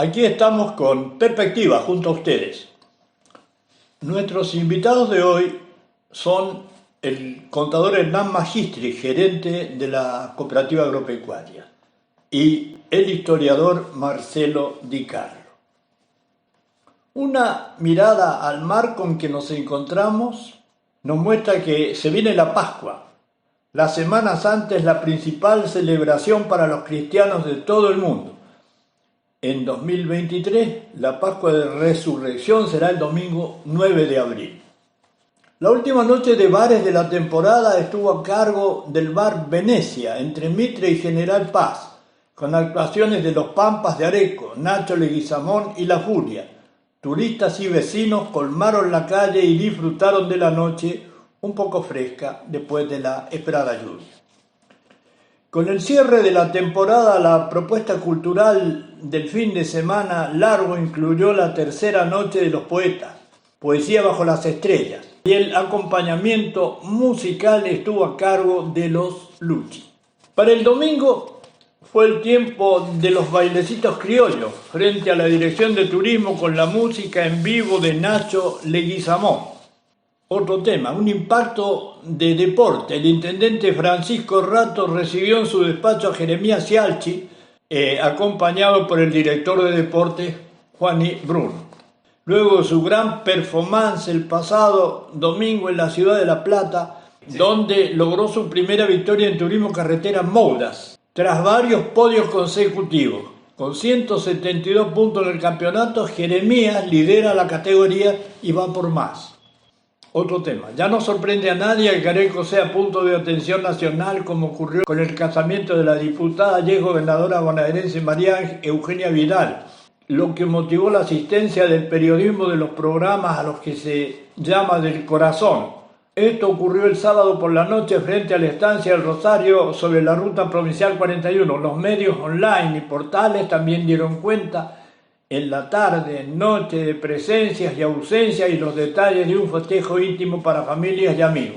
Aquí estamos con Perspectiva junto a ustedes. Nuestros invitados de hoy son el contador Hernán Magistri, gerente de la Cooperativa Agropecuaria, y el historiador Marcelo Di Carlo. Una mirada al mar con que nos encontramos nos muestra que se viene la Pascua. La Semana Santa es la principal celebración para los cristianos de todo el mundo. En 2023, la Pascua de Resurrección será el domingo 9 de abril. La última noche de bares de la temporada estuvo a cargo del bar Venecia, entre Mitre y General Paz, con actuaciones de Los Pampas de Areco, Nacho Leguizamón y La Furia. Turistas y vecinos colmaron la calle y disfrutaron de la noche un poco fresca después de la esperada lluvia. Con el cierre de la temporada, la propuesta cultural del fin de semana largo incluyó la tercera noche de los poetas, Poesía bajo las estrellas, y el acompañamiento musical estuvo a cargo de los Luchi. Para el domingo fue el tiempo de los bailecitos criollos, frente a la Dirección de Turismo con la música en vivo de Nacho Leguizamón. Otro tema, un impacto de deporte. El intendente Francisco Rato recibió en su despacho a Jeremías Cialchi, acompañado por el director de deportes, Juani Bruno. Luego de su gran performance el pasado domingo en la ciudad de La Plata, donde logró su primera victoria en turismo carretera Mouras, tras varios podios consecutivos. Con 172 puntos en el campeonato, Jeremías lidera la categoría y va por más. Otro tema. Ya no sorprende a nadie que Careco sea punto de atención nacional, como ocurrió con el casamiento de la diputada y gobernadora bonaerense María Eugenia Vidal, lo que motivó la asistencia del periodismo de los programas a los que se llama del corazón. Esto ocurrió el sábado por la noche frente a la estancia del Rosario sobre la ruta provincial 41. Los medios online y portales también dieron cuenta en la tarde, noche, de presencias y ausencias y los detalles de un festejo íntimo para familias y amigos.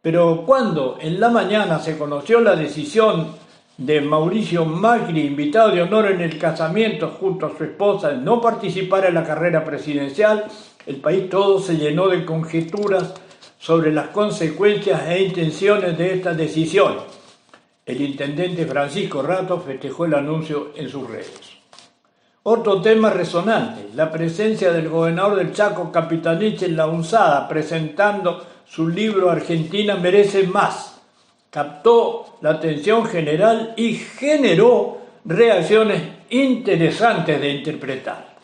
Pero cuando en la mañana se conoció la decisión de Mauricio Macri, invitado de honor en el casamiento junto a su esposa, de no participar en la carrera presidencial, el país todo se llenó de conjeturas sobre las consecuencias e intenciones de esta decisión. El intendente Francisco Rato festejó el anuncio en sus redes. Otro tema resonante, la presencia del gobernador del Chaco, Capitanich, en la UNSADA, presentando su libro Argentina merece más. Captó la atención general y generó reacciones interesantes de interpretar.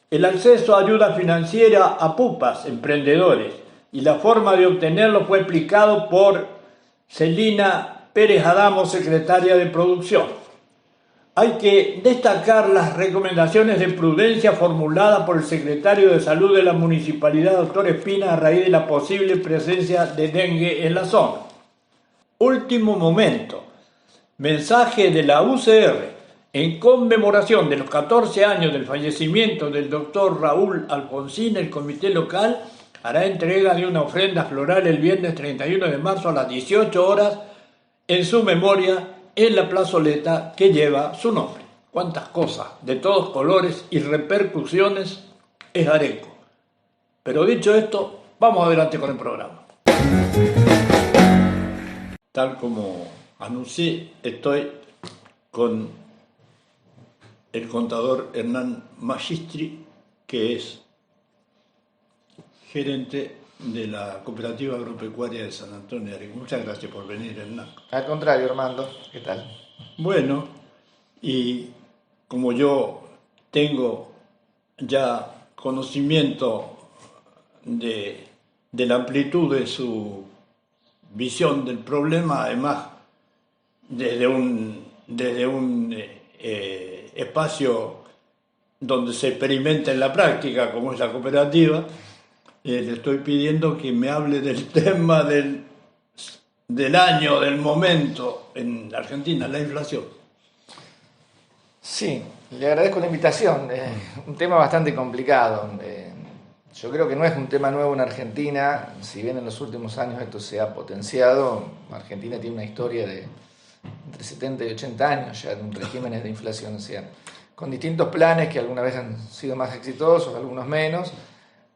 El acceso a ayuda financiera a pupas, emprendedores, y la forma de obtenerlo fue explicado por Celina Pérez Adamo, secretaria de Producción. Hay que destacar las recomendaciones de prudencia formuladas por el secretario de Salud de la Municipalidad, doctor Espina, a raíz de la posible presencia de dengue en la zona. Último momento, mensaje de la UCR en conmemoración de los 14 años del fallecimiento del doctor Raúl Alfonsín. El comité local hará entrega de una ofrenda floral el viernes 31 de marzo a las 18 horas en su memoria, en la plazoleta que lleva su nombre. Cuántas cosas de todos colores y repercusiones es Areco. Pero dicho esto, vamos adelante con el programa. Tal como anuncié, estoy con el contador Hernán Magistri, que es gerente de la Cooperativa Agropecuaria de San Antonio de Areco. Muchas gracias por venir, Hernán. Al contrario, Armando, ¿qué tal? Bueno, y como yo tengo ya conocimiento de la amplitud de su visión del problema, además desde un espacio donde se experimenta en la práctica, como es la cooperativa, le estoy pidiendo que me hable del tema del año, del momento en Argentina, la inflación. Sí, le agradezco la invitación. Es un tema bastante complicado. Yo creo que no es un tema nuevo en Argentina, si bien en los últimos años esto se ha potenciado. Argentina tiene una historia de entre 70 y 80 años ya de un régimen de inflación, o sea, con distintos planes que alguna vez han sido más exitosos, algunos menos,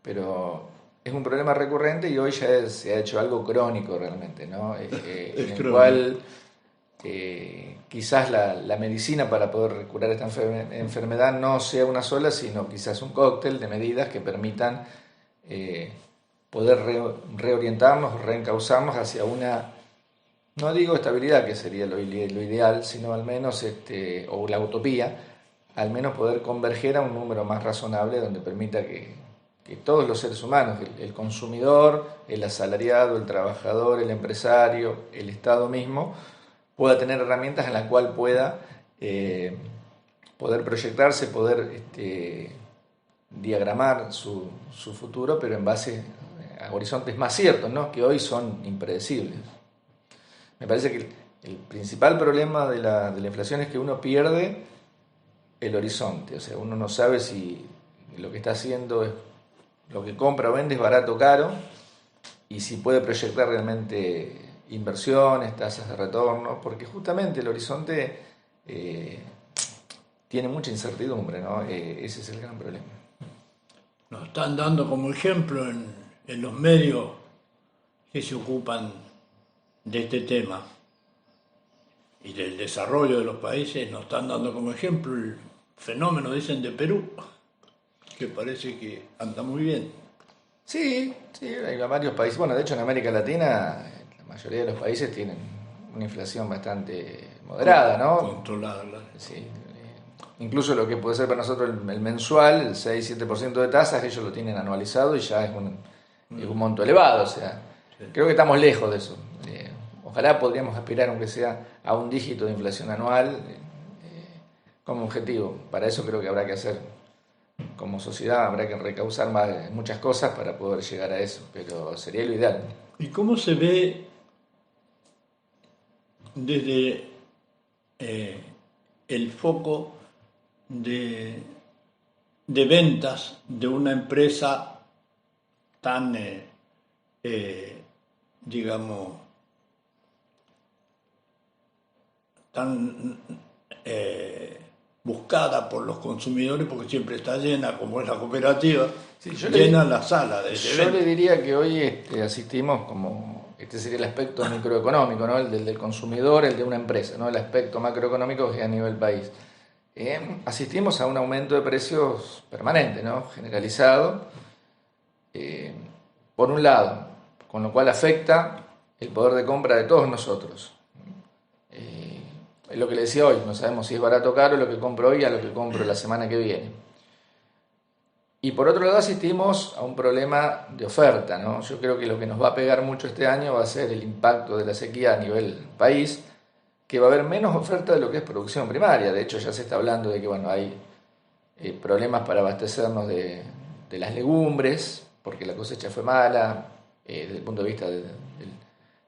pero es un problema recurrente y hoy ya se ha hecho algo crónico realmente, ¿no? En el crónico. cual quizás la medicina para poder curar esta enfermedad no sea una sola, sino quizás un cóctel de medidas que permitan poder reorientarnos, reencauzarnos hacia una, no digo estabilidad, que sería lo ideal, sino al menos, o la utopía, al menos poder converger a un número más razonable donde permita que todos los seres humanos, el consumidor, el asalariado, el trabajador, el empresario, el Estado mismo, pueda tener herramientas en las cuales pueda poder proyectarse, poder diagramar su futuro, pero en base a horizontes más ciertos, ¿no? Que hoy son impredecibles. Me parece que el principal problema de la inflación es que uno pierde el horizonte, o sea, uno no sabe si lo que está haciendo es lo que compra o vende es barato o caro, y si puede proyectar realmente inversiones, tasas de retorno, porque justamente el horizonte tiene mucha incertidumbre, ¿no? Ese es el gran problema. Nos están dando como ejemplo en los medios que se ocupan de este tema y del desarrollo de los países, nos están dando como ejemplo el fenómeno, dicen, de Perú, que parece que anda muy bien. Sí, hay varios países. Bueno, de hecho en América Latina la mayoría de los países tienen una inflación bastante moderada, ¿no? Controlada. Sí. Incluso lo que puede ser para nosotros el mensual, el 6-7% de tasas, ellos lo tienen anualizado y ya es un monto elevado. O sea, sí. Creo que estamos lejos de eso. Ojalá podríamos aspirar, aunque sea, a un dígito de inflación anual como objetivo. Para eso creo que habrá que hacer, como sociedad, habrá que recausar muchas cosas para poder llegar a eso, pero sería lo ideal. ¿Y cómo se ve desde el foco de ventas de una empresa tan, digamos, tan buscada por los consumidores, porque siempre está llena, como es la cooperativa, sí, llena la sala de Yo le diría que hoy asistimos como, sería el aspecto microeconómico, ¿no? El del consumidor, el de una empresa, ¿no? El aspecto macroeconómico que es a nivel país. Asistimos a un aumento de precios permanente, ¿no? Generalizado, por un lado, con lo cual afecta el poder de compra de todos nosotros. Es lo que le decía hoy, no sabemos si es barato o caro lo que compro hoy a lo que compro la semana que viene. Y por otro lado asistimos a un problema de oferta, ¿no? Yo creo que lo que nos va a pegar mucho este año va a ser el impacto de la sequía a nivel país, que va a haber menos oferta de lo que es producción primaria. De hecho ya se está hablando de que hay problemas para abastecernos de las legumbres, porque la cosecha fue mala, desde el punto de vista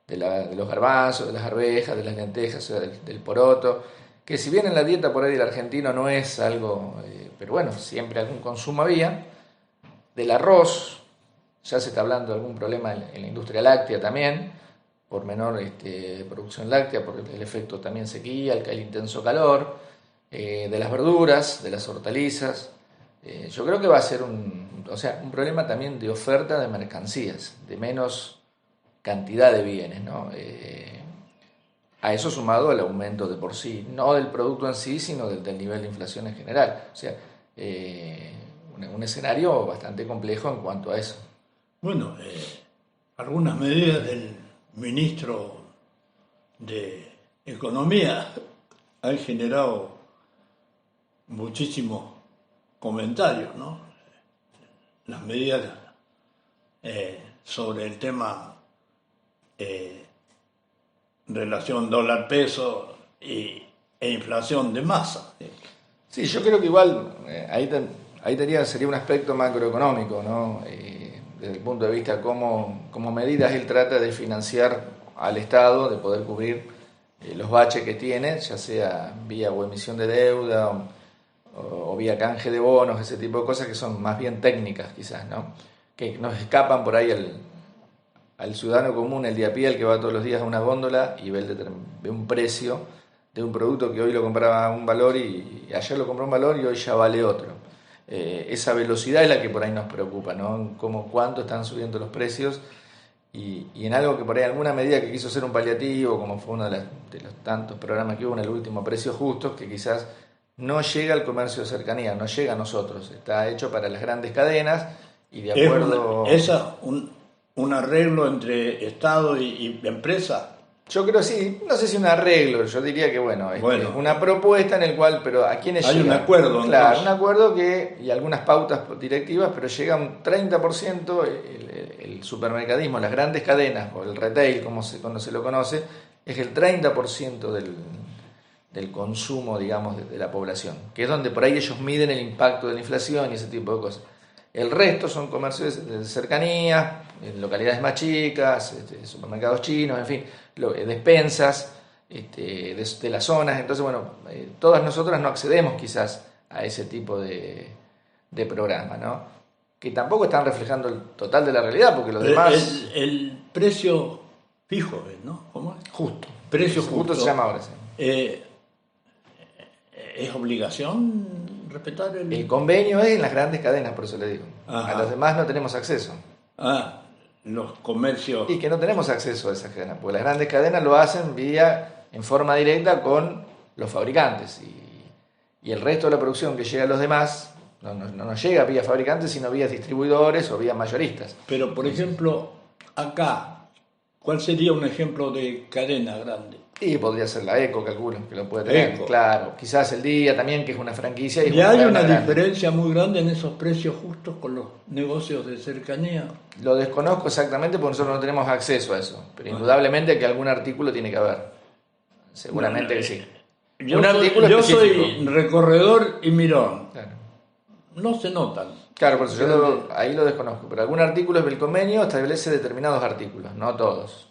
de los garbanzos, de las arvejas, de las lentejas, o sea, del poroto, que si bien en la dieta por ahí del argentino no es algo, pero bueno, siempre algún consumo había. Del arroz, ya se está hablando de algún problema en la industria láctea también, por menor producción láctea, por el efecto también sequía, el intenso calor, de las verduras, de las hortalizas. Yo creo que va a ser un problema también de oferta de mercancías, de menos cantidad de bienes, ¿no? A eso sumado el aumento de por sí, no del producto en sí, sino del nivel de inflación en general. O sea, un escenario bastante complejo en cuanto a eso. Bueno, algunas medidas del ministro de Economía han generado muchísimos comentarios, ¿no? Las medidas sobre el tema relación dólar-peso e inflación de masa. Sí, yo creo que igual ahí sería un aspecto macroeconómico, ¿no? Desde el punto de vista como medidas él trata de financiar al Estado, de poder cubrir los baches que tiene, ya sea vía o emisión de deuda o vía canje de bonos, ese tipo de cosas que son más bien técnicas quizás, ¿no? Que nos escapan por ahí al ciudadano común, el de a pie, el que va todos los días a una góndola y ve un precio de un producto que hoy lo compraba a un valor y ayer lo compró a un valor y hoy ya vale otro. Esa velocidad es la que por ahí nos preocupa, ¿no? Como cuánto están subiendo los precios y en algo que por ahí alguna medida que quiso ser un paliativo, como fue uno de los tantos programas que hubo en el último, Precios Justos, que quizás no llega al comercio de cercanía, no llega a nosotros, está hecho para las grandes cadenas y de acuerdo... ¿Es un arreglo entre Estado y empresa? Yo creo sí, no sé si un arreglo, yo diría que bueno, una propuesta en el cual, pero ¿a quiénes hay llegan? Un acuerdo. Claro, entonces. Un acuerdo y algunas pautas directivas, pero llega un 30%, el supermercadismo, las grandes cadenas, o el retail, cuando se lo conoce, es el 30% del consumo, digamos, de la población, que es donde por ahí ellos miden el impacto de la inflación y ese tipo de cosas. El resto son comercios de cercanía, en localidades más chicas, supermercados chinos, en fin, despensas de las zonas. Entonces, bueno, todas nosotras no accedemos quizás a ese tipo de programa, ¿no? Que tampoco están reflejando el total de la realidad, porque los demás... El precio fijo, ¿no? ¿Cómo es? Justo. Precio justo. Se llama ahora, sí. ¿Es obligación respetar el convenio? Es en las grandes cadenas, por eso le digo. Ajá. A los demás no tenemos acceso. Los comercios... Y que no tenemos acceso a esas cadenas, porque las grandes cadenas lo hacen en forma directa con los fabricantes. Y el resto de la producción que llega a los demás no nos llega vía fabricantes, sino vía distribuidores o vía mayoristas. Pero, por ejemplo, acá, ¿cuál sería un ejemplo de cadena grande? Y podría ser la Eco, calculo, que lo puede tener. Eco. Claro, quizás el Día también, que es una franquicia. ¿Y hay una diferencia muy grande en esos precios justos con los negocios de cercanía? Lo desconozco exactamente porque nosotros no tenemos acceso a eso, pero indudablemente que algún artículo tiene que haber. Seguramente que sí. Yo soy recorredor y mirón. Claro. No se notan. Claro, por eso ahí lo desconozco, pero algún artículo del convenio establece determinados artículos, no todos.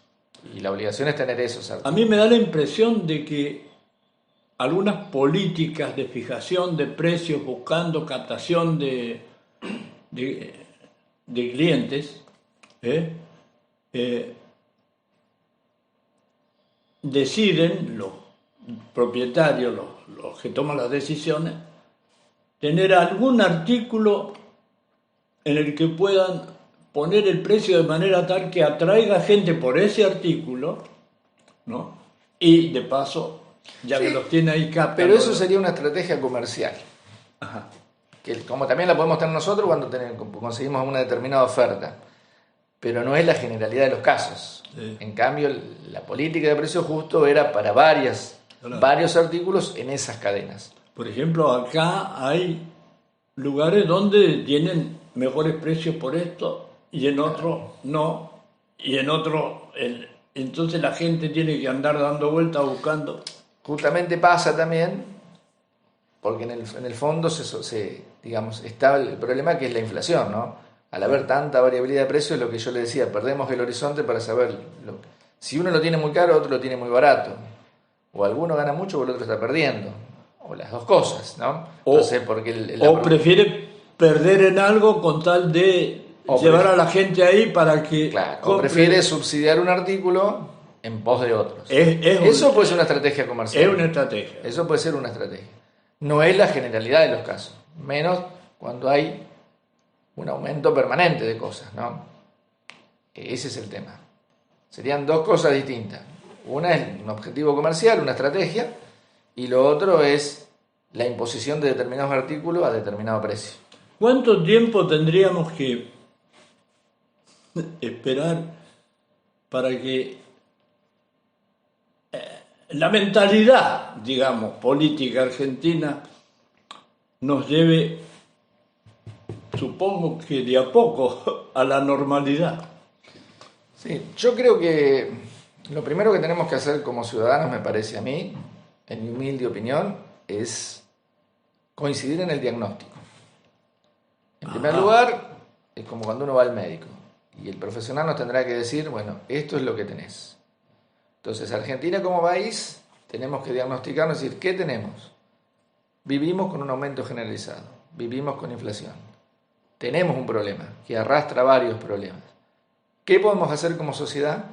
Y la obligación es tener esos artículos. A mí me da la impresión de que algunas políticas de fijación de precios buscando captación de clientes deciden los propietarios, los que toman las decisiones, tener algún artículo en el que puedan poner el precio de manera tal que atraiga gente por ese artículo, ¿no? Y de paso, ya que los tiene ahí captados. Pero eso sería una estrategia comercial. Ajá. Que como también la podemos tener nosotros cuando conseguimos una determinada oferta. Pero no es la generalidad de los casos. Sí. En cambio, la política de precio justo era para varios artículos en esas cadenas. Por ejemplo, acá hay lugares donde tienen mejores precios por esto y en otro no, y en otro entonces la gente tiene que andar dando vueltas buscando. Justamente pasa también porque en el fondo digamos, está el problema que es la inflación, ¿no? Al haber tanta variabilidad de precios, lo que yo le decía, perdemos el horizonte para saber si uno lo tiene muy caro, otro lo tiene muy barato, o alguno gana mucho o el otro está perdiendo, o las dos cosas, ¿no? Entonces, porque prefiere perder en algo con tal de llevar a la gente ahí para que... Claro, o prefiere subsidiar un artículo en pos de otros. Eso puede ser una estrategia comercial. Es una estrategia. Eso puede ser una estrategia. No es la generalidad de los casos, menos cuando hay un aumento permanente de cosas, ¿no? Ese es el tema. Serían dos cosas distintas. Una es un objetivo comercial, una estrategia, y lo otro es la imposición de determinados artículos a determinado precio. ¿Cuánto tiempo tendríamos que esperar para que la mentalidad, digamos, política argentina nos lleve, supongo que de a poco, a la normalidad? Sí, yo creo que lo primero que tenemos que hacer como ciudadanos, me parece a mí, en mi humilde opinión, es coincidir en el diagnóstico. En primer lugar, es como cuando uno va al médico y el profesional nos tendrá que decir, bueno, esto es lo que tenés. Entonces, Argentina como país, tenemos que diagnosticarnos y decir, ¿qué tenemos? Vivimos con un aumento generalizado, vivimos con inflación. Tenemos un problema que arrastra varios problemas. ¿Qué podemos hacer como sociedad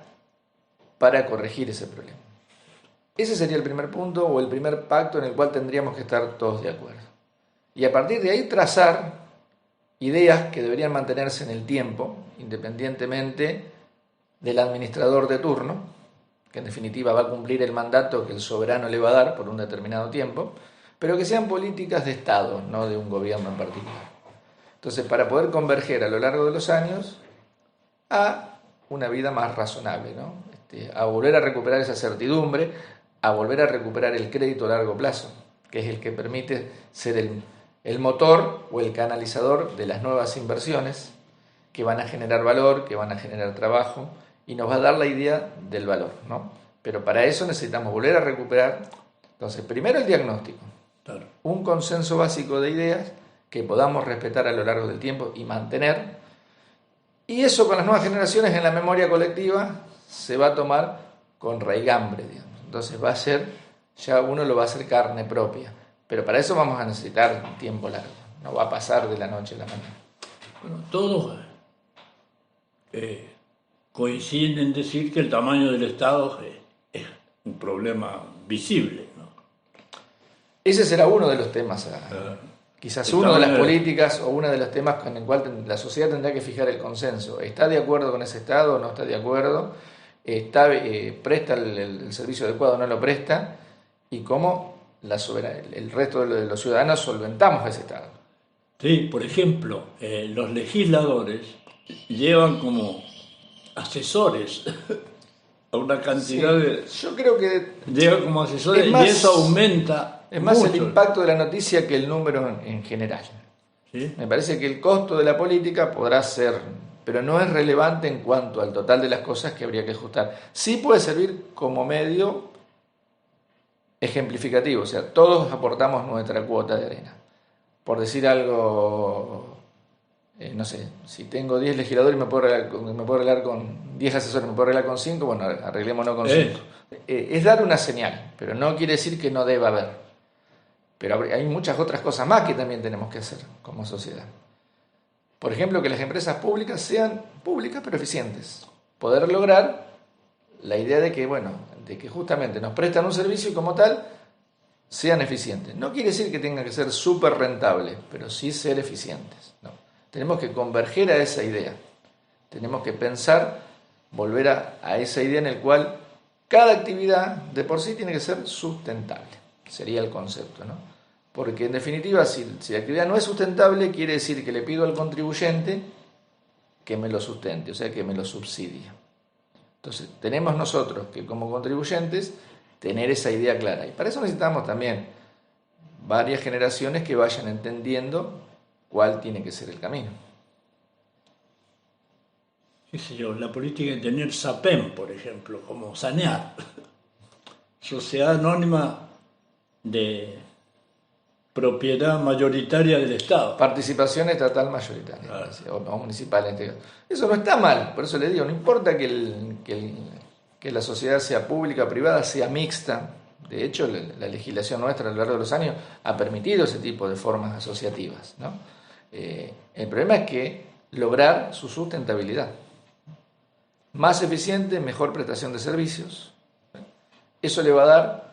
para corregir ese problema? Ese sería el primer punto o el primer pacto en el cual tendríamos que estar todos de acuerdo. Y a partir de ahí trazar ideas que deberían mantenerse en el tiempo, independientemente del administrador de turno, que en definitiva va a cumplir el mandato que el soberano le va a dar por un determinado tiempo, pero que sean políticas de Estado, no de un gobierno en particular. Entonces, para poder converger a lo largo de los años a una vida más razonable, ¿no? A volver a recuperar esa certidumbre, a volver a recuperar el crédito a largo plazo, que es el que permite ser el motor o el canalizador de las nuevas inversiones que van a generar valor, que van a generar trabajo y nos va a dar la idea del valor, ¿no? Pero para eso necesitamos volver a recuperar, entonces, primero el diagnóstico, claro, un consenso básico de ideas que podamos respetar a lo largo del tiempo y mantener, y eso con las nuevas generaciones en la memoria colectiva se va a tomar con raigambre, digamos. Entonces va a ser, ya uno lo va a hacer carne propia, pero para eso vamos a necesitar un tiempo largo, no va a pasar de la noche a la mañana. Bueno, todos coinciden en decir que el tamaño del Estado es un problema visible, ¿no? Ese será uno de los temas, quizás uno de las políticas o uno de los temas con el cual la sociedad tendrá que fijar el consenso. ¿Está de acuerdo con ese Estado o no está de acuerdo? ¿Presta el servicio adecuado o no lo presta? ¿Y cómo el resto de los ciudadanos solventamos ese Estado? Sí, por ejemplo, los legisladores llevan como asesores a una cantidad de... Yo creo que... Llevan como asesores y eso aumenta... Es más mucho el impacto de la noticia que el número en general. ¿Sí? Me parece que el costo de la política podrá ser, pero no es relevante en cuanto al total de las cosas que habría que ajustar. Sí puede servir como medio ejemplificativo, o sea, todos aportamos nuestra cuota de arena. Por decir algo, no sé, si tengo 10 legisladores y me puedo arreglar con 10 asesores, me puedo arreglar con 5, bueno, arreglémonos con 5. Es dar una señal, pero no quiere decir que no deba haber. Pero hay muchas otras cosas más que también tenemos que hacer como sociedad. Por ejemplo, que las empresas públicas sean públicas pero eficientes. Poder lograr la idea de que, de que justamente nos prestan un servicio y como tal sean eficientes. No quiere decir que tengan que ser súper rentables, pero sí ser eficientes, ¿no? Tenemos que converger a esa idea. Tenemos que pensar, volver a esa idea en el cual cada actividad de por sí tiene que ser sustentable. Sería el concepto, ¿no? Porque en definitiva, si la actividad no es sustentable, quiere decir que le pido al contribuyente que me lo sustente, o sea, que me lo subsidie. Entonces, tenemos nosotros que como contribuyentes tener esa idea clara. Y para eso necesitamos también varias generaciones que vayan entendiendo cuál tiene que ser el camino. Qué sé yo, la política de tener SAPEM, por ejemplo, como sanear. Sociedad Anónima de propiedad mayoritaria del Estado. Participación estatal mayoritaria, claro, o municipal en este caso. Eso no está mal, por eso le digo, no importa que la sociedad sea pública o privada, sea mixta. De hecho, la legislación nuestra a lo largo de los años ha permitido ese tipo de formas asociativas, ¿no? El problema es que lograr su sustentabilidad. Más eficiente, mejor prestación de servicios. Eso le va a dar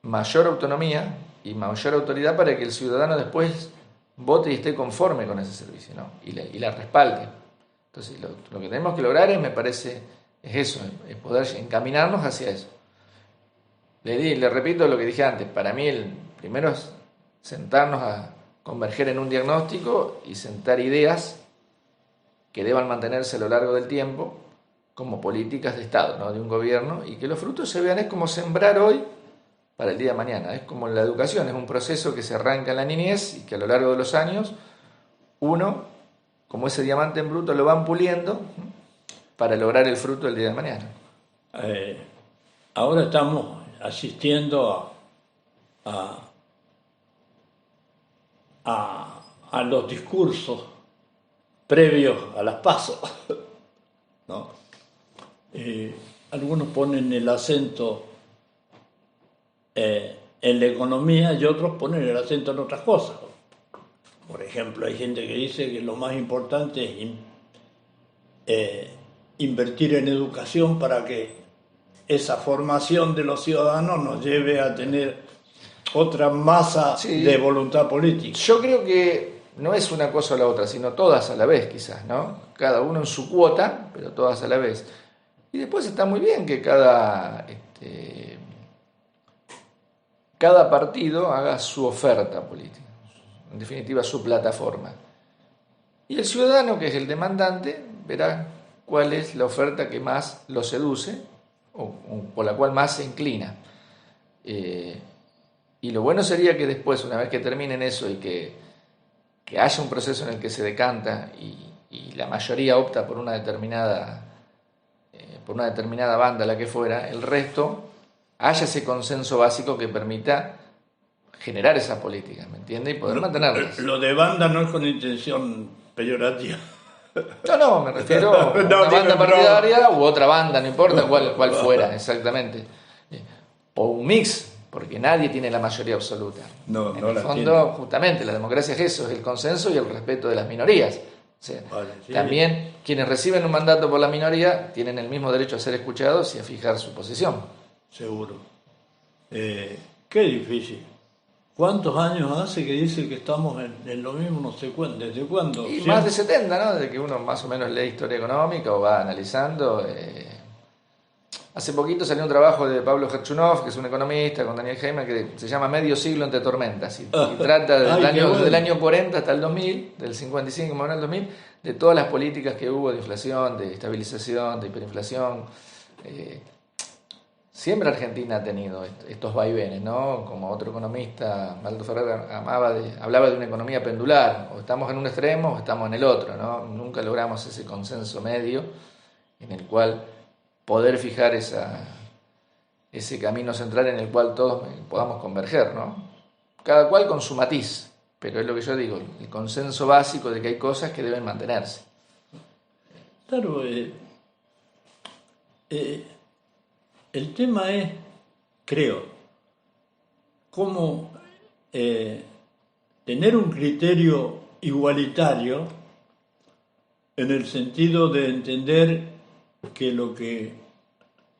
mayor autonomía y mayor autoridad para que el ciudadano después vote y esté conforme con ese servicio, ¿no? y la respalde. Entonces, lo que tenemos que lograr me parece, es eso, es poder encaminarnos hacia eso. Le repito lo que dije antes, para mí el primero es sentarnos a converger en un diagnóstico y sentar ideas que deban mantenerse a lo largo del tiempo como políticas de Estado, ¿no? De un gobierno, y que los frutos se vean. Es como sembrar hoy para el día de mañana. Es como la educación, es un proceso que se arranca en la niñez y que a lo largo de los años uno, como ese diamante en bruto, lo van puliendo para lograr el fruto del día de mañana. Ahora estamos asistiendo a los discursos previos a las PASO, ¿no? Algunos ponen el acento en la economía y otros ponen el acento en otras cosas. Por ejemplo, hay gente que dice que lo más importante es invertir en educación para que esa formación de los ciudadanos nos lleve a tener otra masa de voluntad política. Yo creo que no es una cosa o la otra, sino todas a la vez quizás, ¿no? Cada uno en su cuota, pero todas a la vez. Y después está muy bien que cada partido haga su oferta política, en definitiva su plataforma. Y el ciudadano, que es el demandante, verá cuál es la oferta que más lo seduce o por la cual más se inclina. Y lo bueno sería que después, una vez que terminen eso y que haya un proceso en el que se decanta y la mayoría opta por una determinada banda, la que fuera, el resto haya ese consenso básico que permita generar esas políticas, ¿me entiendes? Y poder mantenerlas. Lo de banda no es con intención peyorativa. No, me refiero a una banda partidaria u otra banda, no importa cuál fuera, exactamente. O un mix, porque nadie tiene la mayoría absoluta. En el fondo, justamente, la democracia es eso, es el consenso y el respeto de las minorías. O sea, también quienes reciben un mandato por la minoría tienen el mismo derecho a ser escuchados y a fijar su posición. Seguro. Qué difícil. ¿Cuántos años hace que dice que estamos en lo mismo? No sé cuándo. ¿Desde cuándo? Y más de 70, ¿no? Desde que uno más o menos lee historia económica o va analizando. Hace poquito salió un trabajo de Pablo Gerchunov, que es un economista, con Daniel Heyman, que se llama Medio siglo entre tormentas. Y trata del año 40 hasta el 2000, del 55 más o menos al 2000, de todas las políticas que hubo de inflación, de estabilización, de hiperinflación. Siempre Argentina ha tenido estos vaivenes, ¿no? Como otro economista, Maldo Ferrer, hablaba de una economía pendular, o estamos en un extremo o estamos en el otro, ¿no? Nunca logramos ese consenso medio en el cual poder fijar ese camino central en el cual todos podamos converger, ¿no? Cada cual con su matiz, pero es lo que yo digo, el consenso básico de que hay cosas que deben mantenerse. Claro, el tema es, creo, cómo tener un criterio igualitario en el sentido de entender que lo que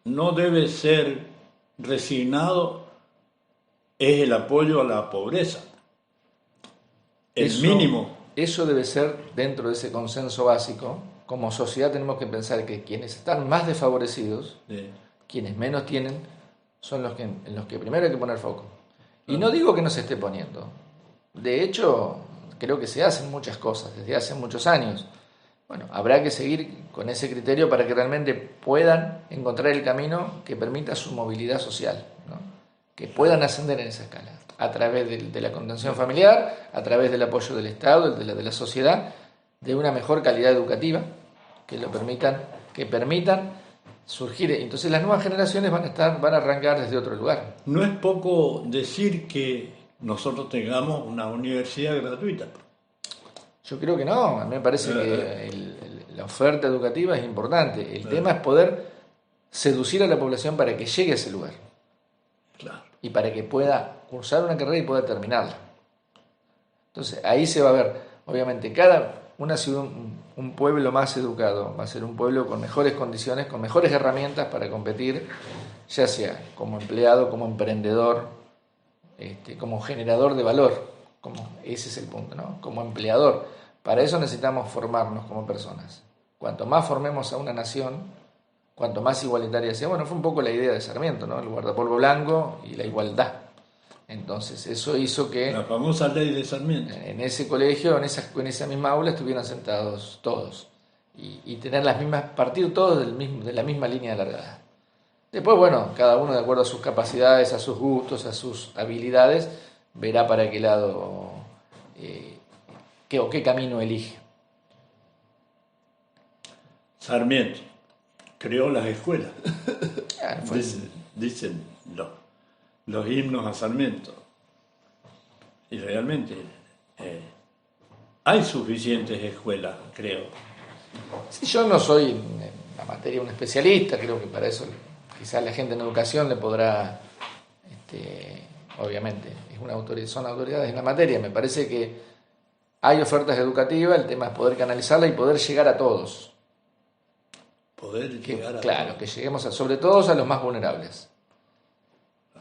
no debe ser resignado es el apoyo a la pobreza. El mínimo. Eso debe ser dentro de ese consenso básico. Como sociedad tenemos que pensar que quienes están más desfavorecidos, quienes menos tienen, son en los que primero hay que poner foco. Y no digo que no se esté poniendo. De hecho, creo que se hacen muchas cosas desde hace muchos años. Bueno, habrá que seguir con ese criterio para que realmente puedan encontrar el camino que permita su movilidad social, ¿no? Que puedan ascender en esa escala, a través de la contención familiar, a través del apoyo del Estado, de la sociedad, de una mejor calidad educativa, que permitan surgir. Entonces las nuevas generaciones van a arrancar desde otro lugar. No es poco decir que nosotros tengamos una universidad gratuita. Yo creo que no, a mí me parece que la oferta educativa es importante. El tema es poder seducir a la población para que llegue a ese lugar. Claro. Y para que pueda cursar una carrera y pueda terminarla. Entonces ahí se va a ver, obviamente, una ciudad, un pueblo más educado va a ser un pueblo con mejores condiciones, con mejores herramientas para competir, ya sea como empleado, como emprendedor, como generador de valor. Ese es el punto, ¿no? Como empleador. Para eso necesitamos formarnos como personas. Cuanto más formemos a una nación, cuanto más igualitaria sea. Bueno, fue un poco la idea de Sarmiento, ¿no? El guardapolvo blanco y la igualdad. Entonces, eso hizo que... La famosa ley de Sarmiento. En ese colegio, en esa misma aula, estuvieran sentados todos. Y tener partir todos de la misma línea de largada. Después, bueno, cada uno de acuerdo a sus capacidades, a sus gustos, a sus habilidades, verá para qué lado qué camino elige. Sarmiento creó las escuelas. Dicen los himnos a Sarmiento. Y realmente hay suficientes escuelas, creo. Sí, yo no soy en la materia un especialista, creo que para eso quizás la gente en educación le podrá, obviamente, son autoridades en la materia. Me parece que hay ofertas educativas, el tema es poder canalizarla y poder llegar a todos. poder llegar a... Claro, que lleguemos sobre todo a los más vulnerables,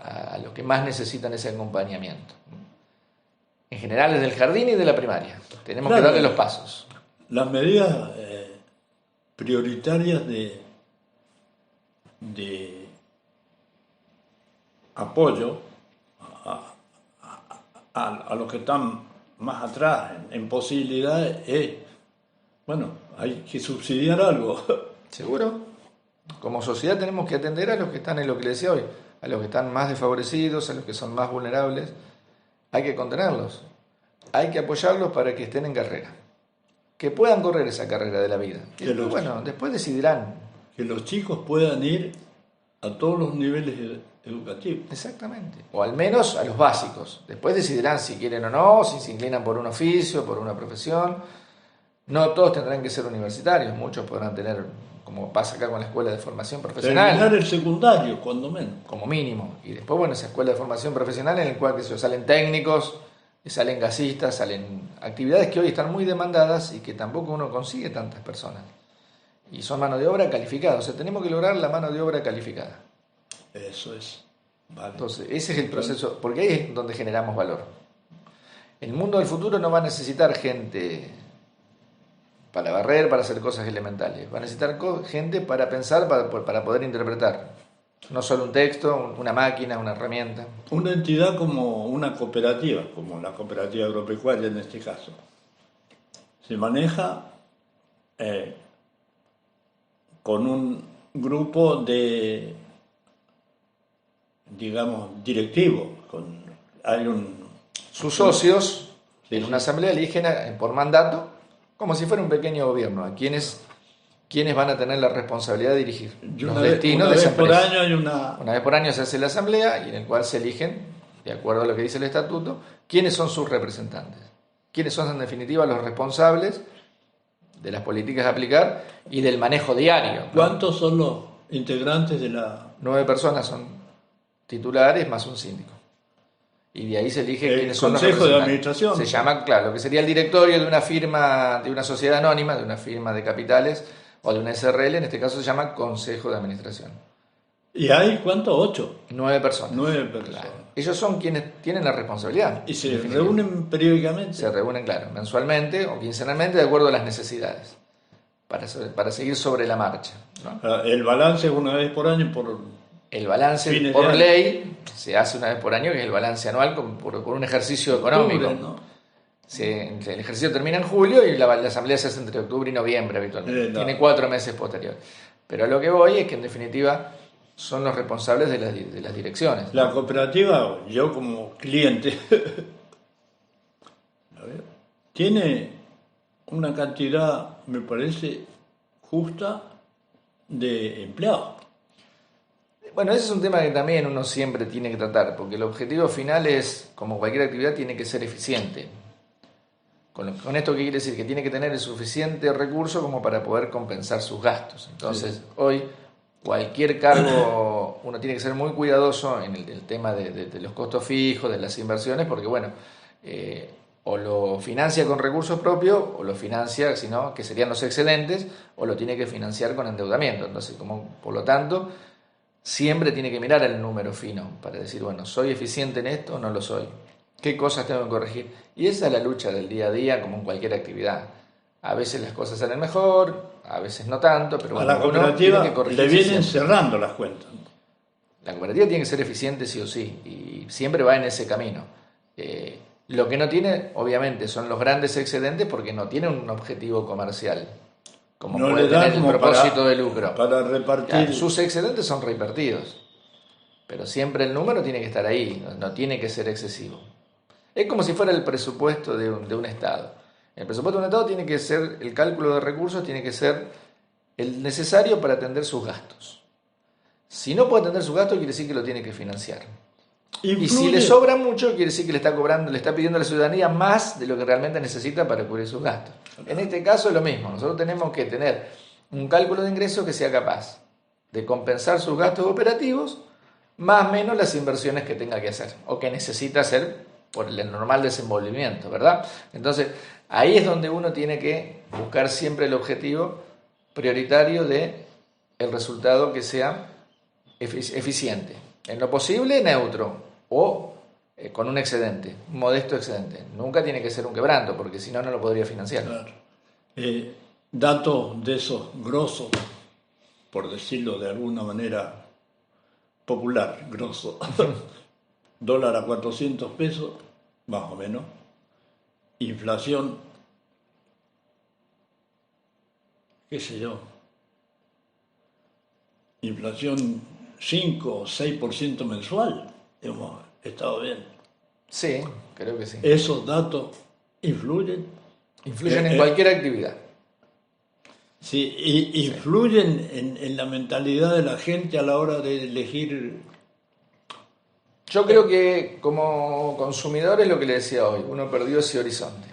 a los que más necesitan ese acompañamiento. En general desde el jardín y de la primaria. Tenemos que darle los pasos. Las medidas prioritarias de apoyo a los que están más atrás en posibilidades es, bueno, hay que subsidiar algo. ¿Seguro? Como sociedad tenemos que atender a los que están en lo que le decía hoy, a los que están más desfavorecidos, a los que son más vulnerables. Hay que contenerlos, hay que apoyarlos para que estén en carrera, que puedan correr esa carrera de la vida. Y después, después decidirán. Que los chicos puedan ir a todos los niveles educativos. Exactamente, o al menos a los básicos. Después decidirán si quieren o no, si se inclinan por un oficio, por una profesión. No todos tendrán que ser universitarios, muchos podrán tener, como pasa acá con la escuela de formación profesional. Terminar el secundario, cuando menos. Como mínimo. Y después, bueno, esa escuela de formación profesional en la cual salen técnicos, salen gasistas, salen actividades que hoy están muy demandadas y que tampoco uno consigue tantas personas. Y son mano de obra calificada. O sea, tenemos que lograr la mano de obra calificada. Eso es. Vale. Entonces, ese es el proceso, porque ahí es donde generamos valor. El mundo del futuro no va a necesitar gente para barrer, para hacer cosas elementales. Va a necesitar gente para pensar, para poder interpretar. No solo un texto, una máquina, una herramienta. Una entidad como una cooperativa, como la cooperativa agropecuaria en este caso, se maneja con un grupo de, digamos, directivo. Sus socios sí, en una asamblea eligen por mandato, como si fuera un pequeño gobierno, a quienes van a tener la responsabilidad de dirigir los destinos de esa empresa. Una vez por año se hace la asamblea y en el cual se eligen, de acuerdo a lo que dice el estatuto, quiénes son sus representantes, quiénes son en definitiva los responsables de las políticas a aplicar y del manejo diario, ¿no? ¿Cuántos son los integrantes de la...? 9 personas son titulares más un síndico. Y de ahí se elige quiénes son los Consejo de representantes. Administración. Se llama, claro, lo que sería el directorio de una firma, de una sociedad anónima, de una firma de capitales o de una SRL, en este caso se llama Consejo de Administración. ¿Y hay cuánto? 8. 9 personas. 9 personas. Claro. Ellos son quienes tienen la responsabilidad. ¿Y se reúnen periódicamente? Se reúnen, claro, mensualmente o quincenalmente de acuerdo a las necesidades, para seguir sobre la marcha, ¿no? El balance es una vez por año El balance por ley se hace una vez por año, que es el balance anual por un ejercicio económico. Octubre, ¿no? El ejercicio termina en julio y la asamblea se hace entre octubre y noviembre habitualmente. Tiene 4 meses posteriores. Pero a lo que voy es que en definitiva son los responsables de las direcciones. La cooperativa, yo como cliente, tiene una cantidad, me parece, justa de empleados. Bueno, ese es un tema que también uno siempre tiene que tratar, porque el objetivo final es, como cualquier actividad, tiene que ser eficiente. Con esto, ¿qué quiere decir? Que tiene que tener el suficiente recurso como para poder compensar sus gastos. Entonces, sí, hoy cualquier cargo, uno tiene que ser muy cuidadoso en el tema de los costos fijos, de las inversiones, porque bueno, o lo financia con recursos propios, o lo financia, sino que serían los excedentes, o lo tiene que financiar con endeudamiento. Entonces, por lo tanto, siempre tiene que mirar el número fino para decir, bueno, ¿soy eficiente en esto o no lo soy? ¿Qué cosas tengo que corregir? Y esa es la lucha del día a día, como en cualquier actividad. A veces las cosas salen mejor, a veces no tanto, pero bueno, a la cooperativa uno tiene que corregir. Le vienen cerrando las cuentas. La cooperativa tiene que ser eficiente sí o sí, y siempre va en ese camino. Lo que no tiene, obviamente, son los grandes excedentes porque no tiene un objetivo comercial, como no puede tener el propósito de lucro. Para repartir. Claro, sus excedentes son repartidos, pero siempre el número tiene que estar ahí, no tiene que ser excesivo. Es como si fuera el presupuesto de un Estado. El presupuesto de un Estado tiene que ser, el cálculo de recursos tiene que ser el necesario para atender sus gastos. Si no puede atender sus gastos, quiere decir que lo tiene que financiar. Y si le sobra mucho, quiere decir que le está pidiendo a la ciudadanía más de lo que realmente necesita para cubrir sus gastos. En este caso es lo mismo. Nosotros tenemos que tener un cálculo de ingresos que sea capaz de compensar sus gastos operativos, más o menos las inversiones que tenga que hacer o que necesita hacer por el normal desenvolvimiento, ¿verdad? Entonces, ahí es donde uno tiene que buscar siempre el objetivo prioritario de el resultado que sea eficiente. En lo posible, neutro o con un excedente, un modesto excedente. Nunca tiene que ser un quebranto, porque si no, no lo podría financiar. Claro. Datos de esos grosos, por decirlo de alguna manera popular, grosso. Dólar a 400 pesos, más o menos. Inflación, qué sé yo. Inflación 5 o 6% mensual. Hemos estado bien. Sí, creo que sí. ¿Esos datos influyen? Influyen en cualquier actividad. Sí, y influyen en la mentalidad de la gente a la hora de elegir. Yo creo que como consumidor es lo que le decía hoy, uno perdió ese horizonte.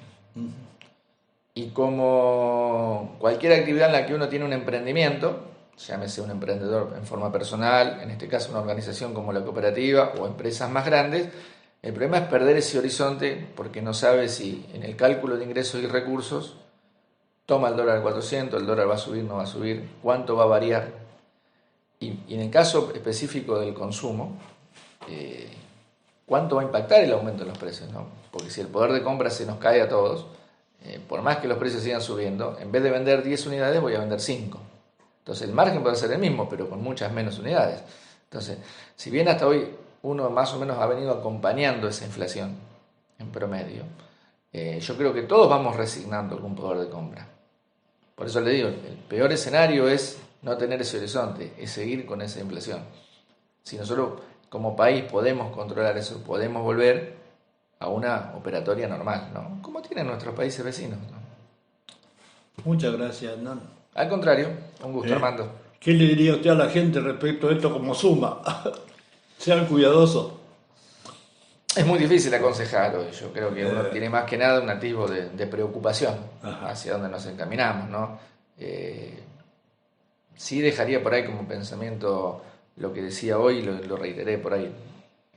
Y como cualquier activididad en la que uno tiene un emprendimiento, llámese un emprendedor en forma personal, en este caso una organización como la cooperativa o empresas más grandes, el problema es perder ese horizonte porque no sabe si en el cálculo de ingresos y recursos toma el dólar al 400, el dólar va a subir, no va a subir, cuánto va a variar. Y en el caso específico del consumo, cuánto va a impactar el aumento de los precios, ¿no? Porque si el poder de compra se nos cae a todos, por más que los precios sigan subiendo, en vez de vender 10 unidades voy a vender 5. Entonces el margen puede ser el mismo, pero con muchas menos unidades. Entonces, si bien hasta hoy uno más o menos ha venido acompañando esa inflación en promedio, yo creo que todos vamos resignando algún poder de compra. Por eso le digo, el peor escenario es no tener ese horizonte, es seguir con esa inflación. Si nosotros como país podemos controlar eso, podemos volver a una operatoria normal, ¿no? Como tienen nuestros países vecinos, ¿no? Muchas gracias, Hernán. Al contrario, un gusto, Armando. ¿Qué le diría usted a la gente respecto a esto como suma? Sean cuidadosos. Es muy difícil aconsejar hoy. Yo creo que uno tiene más que nada un atisbo de preocupación hacia dónde nos encaminamos, ¿no? Sí dejaría por ahí como pensamiento lo que decía hoy y lo reiteré por ahí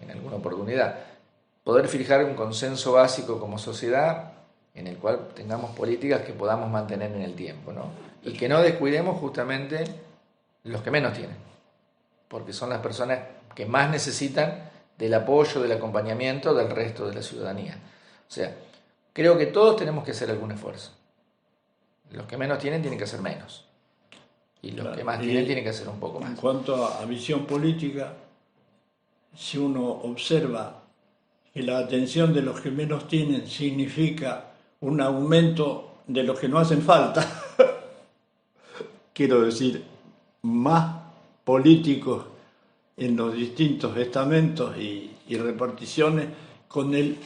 en alguna oportunidad. Poder fijar un consenso básico como sociedad en el cual tengamos políticas que podamos mantener en el tiempo, ¿no? Y que no descuidemos justamente los que menos tienen, porque son las personas que más necesitan del apoyo, del acompañamiento del resto de la ciudadanía. O sea, creo que todos tenemos que hacer algún esfuerzo. Los que menos tienen que hacer menos. Y los que más tienen que hacer un poco más. En cuanto a visión política, si uno observa que la atención de los que menos tienen significa un aumento de los que no hacen falta, quiero decir, más políticos en los distintos estamentos y reparticiones, con el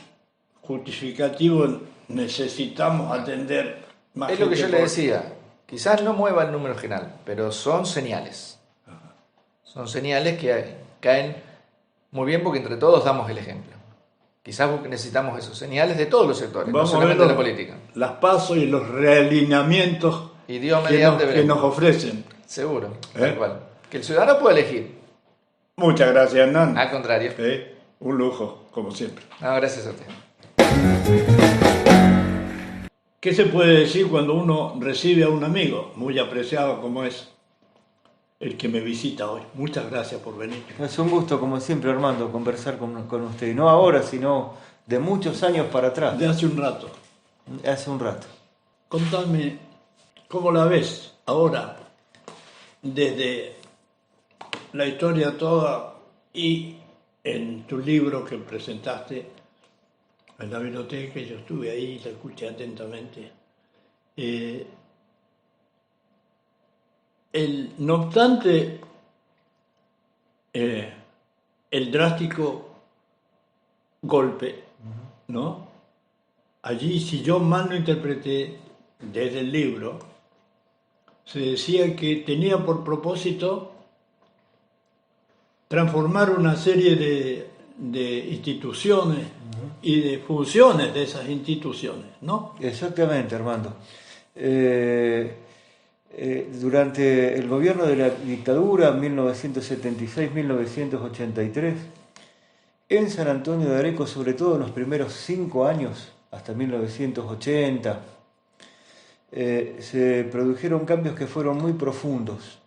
justificativo necesitamos atender más. Es lo que yo le decía, quizás no mueva el número general, pero son señales. Son señales que caen muy bien porque entre todos damos el ejemplo. Quizás necesitamos esos señales de todos los sectores, no solamente de la política. Las pasos y los realineamientos que nos ofrecen. Seguro, tal cual. Que el ciudadano pueda elegir. Muchas gracias, Hernán. Al contrario. Un lujo, como siempre. No, gracias a usted. ¿Qué se puede decir cuando uno recibe a un amigo muy apreciado como es el que me visita hoy? Muchas gracias por venir. Es un gusto, como siempre, Armando, conversar con usted. No ahora, sino de muchos años para atrás. De hace un rato. Hace un rato. Contame, ¿cómo la ves ahora? Desde la historia toda y en tu libro que presentaste en la biblioteca, yo estuve ahí, la escuché atentamente. No obstante, el drástico golpe, ¿no? Allí, si yo mal no interpreté desde el libro, se decía que tenía por propósito transformar una serie de instituciones y de funciones de esas instituciones, ¿no? Exactamente, Armando. Durante el gobierno de la dictadura, 1976-1983, en San Antonio de Areco, sobre todo en los primeros 5 años, hasta 1980, se produjeron cambios que fueron muy profundos.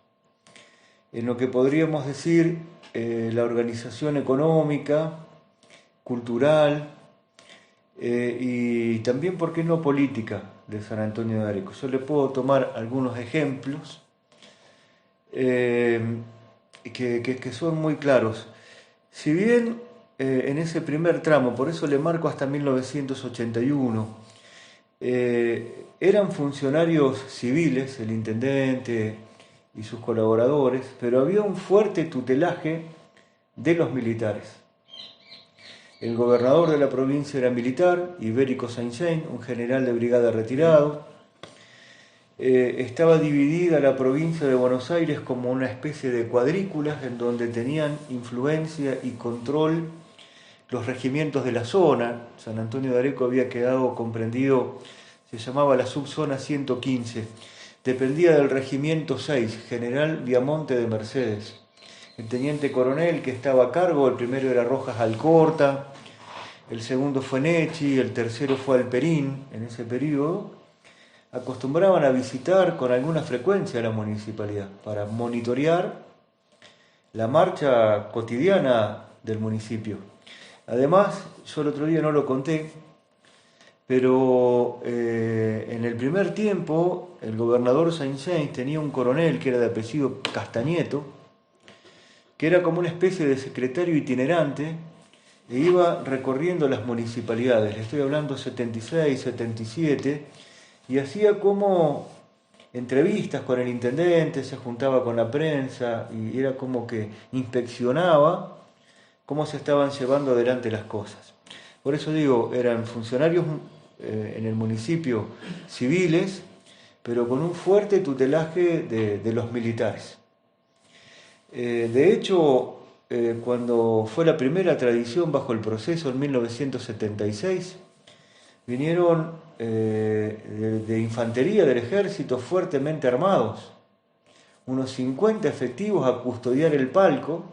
en lo que podríamos decir la organización económica, cultural y también, ¿por qué no, política de San Antonio de Areco? Yo le puedo tomar algunos ejemplos que son muy claros. Si bien en ese primer tramo, por eso le marco hasta 1981, eran funcionarios civiles, el intendente y sus colaboradores, pero había un fuerte tutelaje de los militares. El gobernador de la provincia era militar, Ibérico Saint-Jean, un general de brigada retirado. Estaba dividida la provincia de Buenos Aires como una especie de cuadrículas en donde tenían influencia y control los regimientos de la zona. San Antonio de Areco había quedado comprendido, se llamaba la subzona 115, dependía del regimiento 6, general Viamonte de Mercedes. El teniente coronel que estaba a cargo, el primero era Rojas Alcorta, el segundo fue Nechi, el tercero fue Alperín. En ese periodo acostumbraban a visitar con alguna frecuencia la municipalidad para monitorear la marcha cotidiana del municipio. Además, yo el otro día no lo conté, pero en el primer tiempo el gobernador Saint-Jean tenía un coronel que era de apellido Castañeto, que era como una especie de secretario itinerante e iba recorriendo las municipalidades, le estoy hablando 76, 77, y hacía como entrevistas con el intendente, se juntaba con la prensa y era como que inspeccionaba cómo se estaban llevando adelante las cosas. Por eso digo, eran funcionarios en el municipio civiles, pero con un fuerte tutelaje de los militares. De hecho, cuando fue la primera tradición bajo el proceso en 1976, vinieron de infantería del ejército fuertemente armados, unos 50 efectivos a custodiar el palco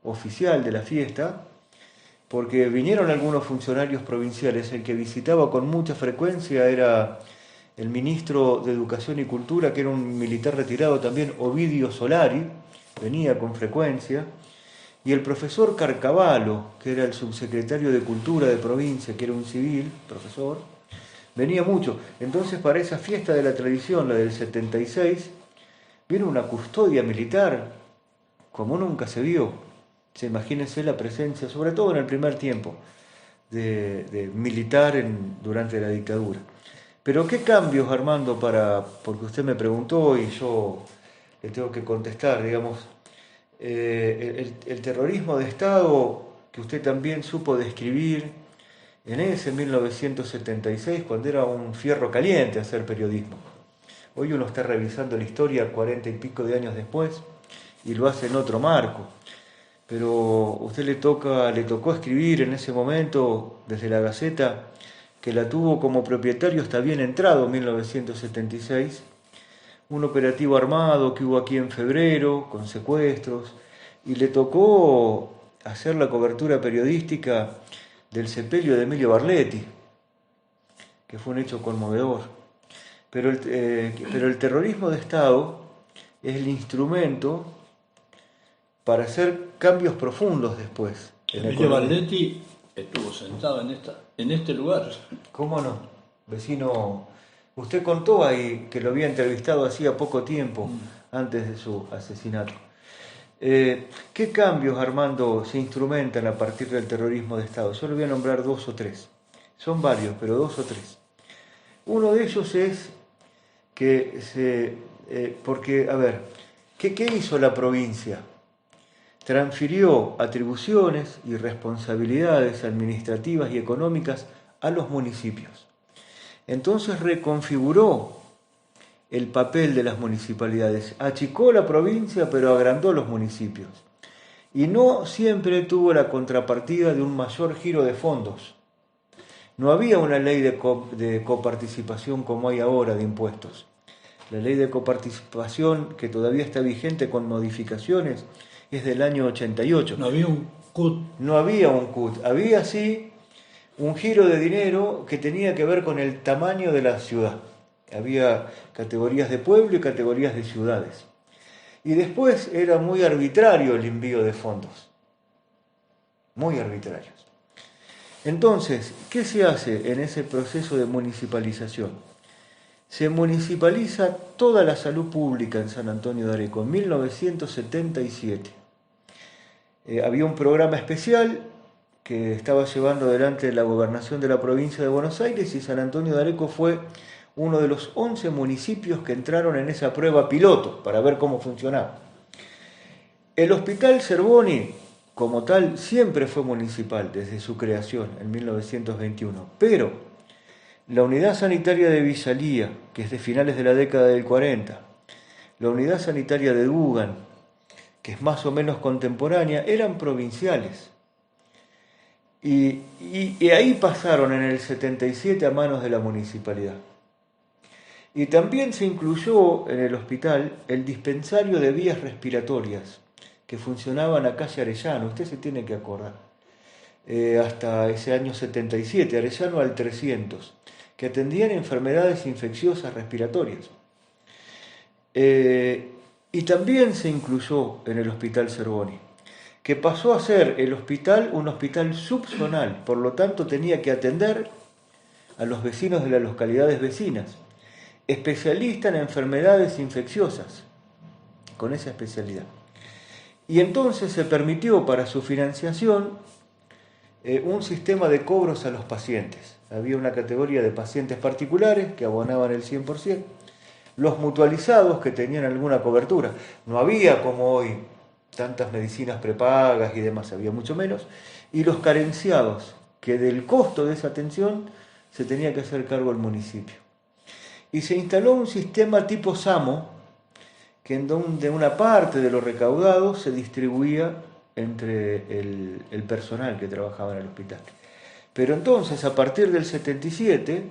oficial de la fiesta, porque vinieron algunos funcionarios provinciales. El que visitaba con mucha frecuencia era el ministro de Educación y Cultura, que era un militar retirado también, Ovidio Solari, venía con frecuencia, y el profesor Carcavalo, que era el subsecretario de Cultura de provincia, que era un civil, profesor, venía mucho. Entonces, para esa fiesta de la tradición, la del 76, vino una custodia militar como nunca se vio. Imagínense la presencia, sobre todo en el primer tiempo, de militar durante la dictadura. Pero ¿qué cambios, Armando, porque usted me preguntó y yo le tengo que contestar, digamos, el terrorismo de Estado que usted también supo describir en ese 1976, cuando era un fierro caliente hacer periodismo? Hoy uno está revisando la historia 40 y pico de años después y lo hace en otro marco. Pero usted le tocó escribir en ese momento desde la Gaceta, que la tuvo como propietario hasta bien entrado 1976, un operativo armado que hubo aquí en febrero, con secuestros, y le tocó hacer la cobertura periodística del sepelio de Emilio Barletti, que fue un hecho conmovedor. Pero el terrorismo de Estado es el instrumento para hacer cambios profundos después. Emilio Barletti estuvo sentado en este lugar. ¿Cómo no? Vecino, usted contó ahí que lo había entrevistado hacía poco tiempo, antes de su asesinato. ¿Qué cambios, Armando, se instrumentan a partir del terrorismo de Estado? Yo le voy a nombrar 2 o 3. Son varios, pero 2 o 3. Uno de ellos es que porque, a ver, ¿qué hizo la provincia? Transfirió atribuciones y responsabilidades administrativas y económicas a los municipios. Entonces reconfiguró el papel de las municipalidades, achicó la provincia pero agrandó los municipios. Y no siempre tuvo la contrapartida de un mayor giro de fondos. No había una ley de coparticipación como hay ahora de impuestos. La ley de coparticipación, que todavía está vigente con modificaciones, es del año 88. No había un CUT. No había un CUT. Había sí un giro de dinero que tenía que ver con el tamaño de la ciudad. Había categorías de pueblo y categorías de ciudades. Y después era muy arbitrario el envío de fondos, muy arbitrarios. Entonces, ¿qué se hace en ese proceso de municipalización? Se municipaliza toda la salud pública en San Antonio de Areco en 1977. Había un programa especial que estaba llevando adelante la gobernación de la provincia de Buenos Aires y San Antonio de Areco fue uno de los 11 municipios que entraron en esa prueba piloto para ver cómo funcionaba. El Hospital Zerboni, como tal, siempre fue municipal desde su creación en 1921, pero la unidad sanitaria de Villalía, que es de finales de la década del 40, la unidad sanitaria de Dugan, que es más o menos contemporánea, eran provinciales. Y ahí pasaron en el 77 a manos de la municipalidad. Y también se incluyó en el hospital el dispensario de vías respiratorias que funcionaba en la calle Arellano, usted se tiene que acordar, hasta ese año 77, Arellano al 300, que atendían enfermedades infecciosas respiratorias. Y también se incluyó en el Hospital Zerboni, que pasó a ser el hospital un hospital subzonal, por lo tanto tenía que atender a los vecinos de las localidades vecinas, especialista en enfermedades infecciosas, con esa especialidad. Y entonces se permitió para su financiación un sistema de cobros a los pacientes. Había una categoría de pacientes particulares que abonaban el 100%, los mutualizados que tenían alguna cobertura. No había como hoy tantas medicinas prepagas y demás, había mucho menos, y los carenciados, que del costo de esa atención se tenía que hacer cargo el municipio. Y se instaló un sistema tipo SAMO, que en donde una parte de lo recaudado se distribuía entre el personal que trabajaba en el hospital. Pero entonces, a partir del 77,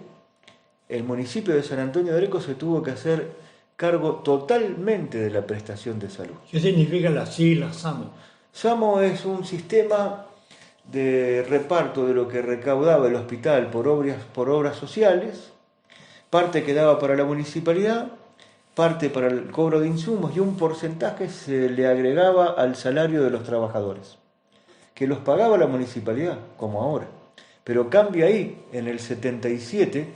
el municipio de San Antonio de Areco se tuvo que hacer cargo totalmente de la prestación de salud. ¿Qué significa la sigla SAMO? SAMO es un sistema de reparto de lo que recaudaba el hospital por obras sociales, parte quedaba para la municipalidad, parte para el cobro de insumos y un porcentaje se le agregaba al salario de los trabajadores, que los pagaba la municipalidad, como ahora. Pero cambia ahí, en el 77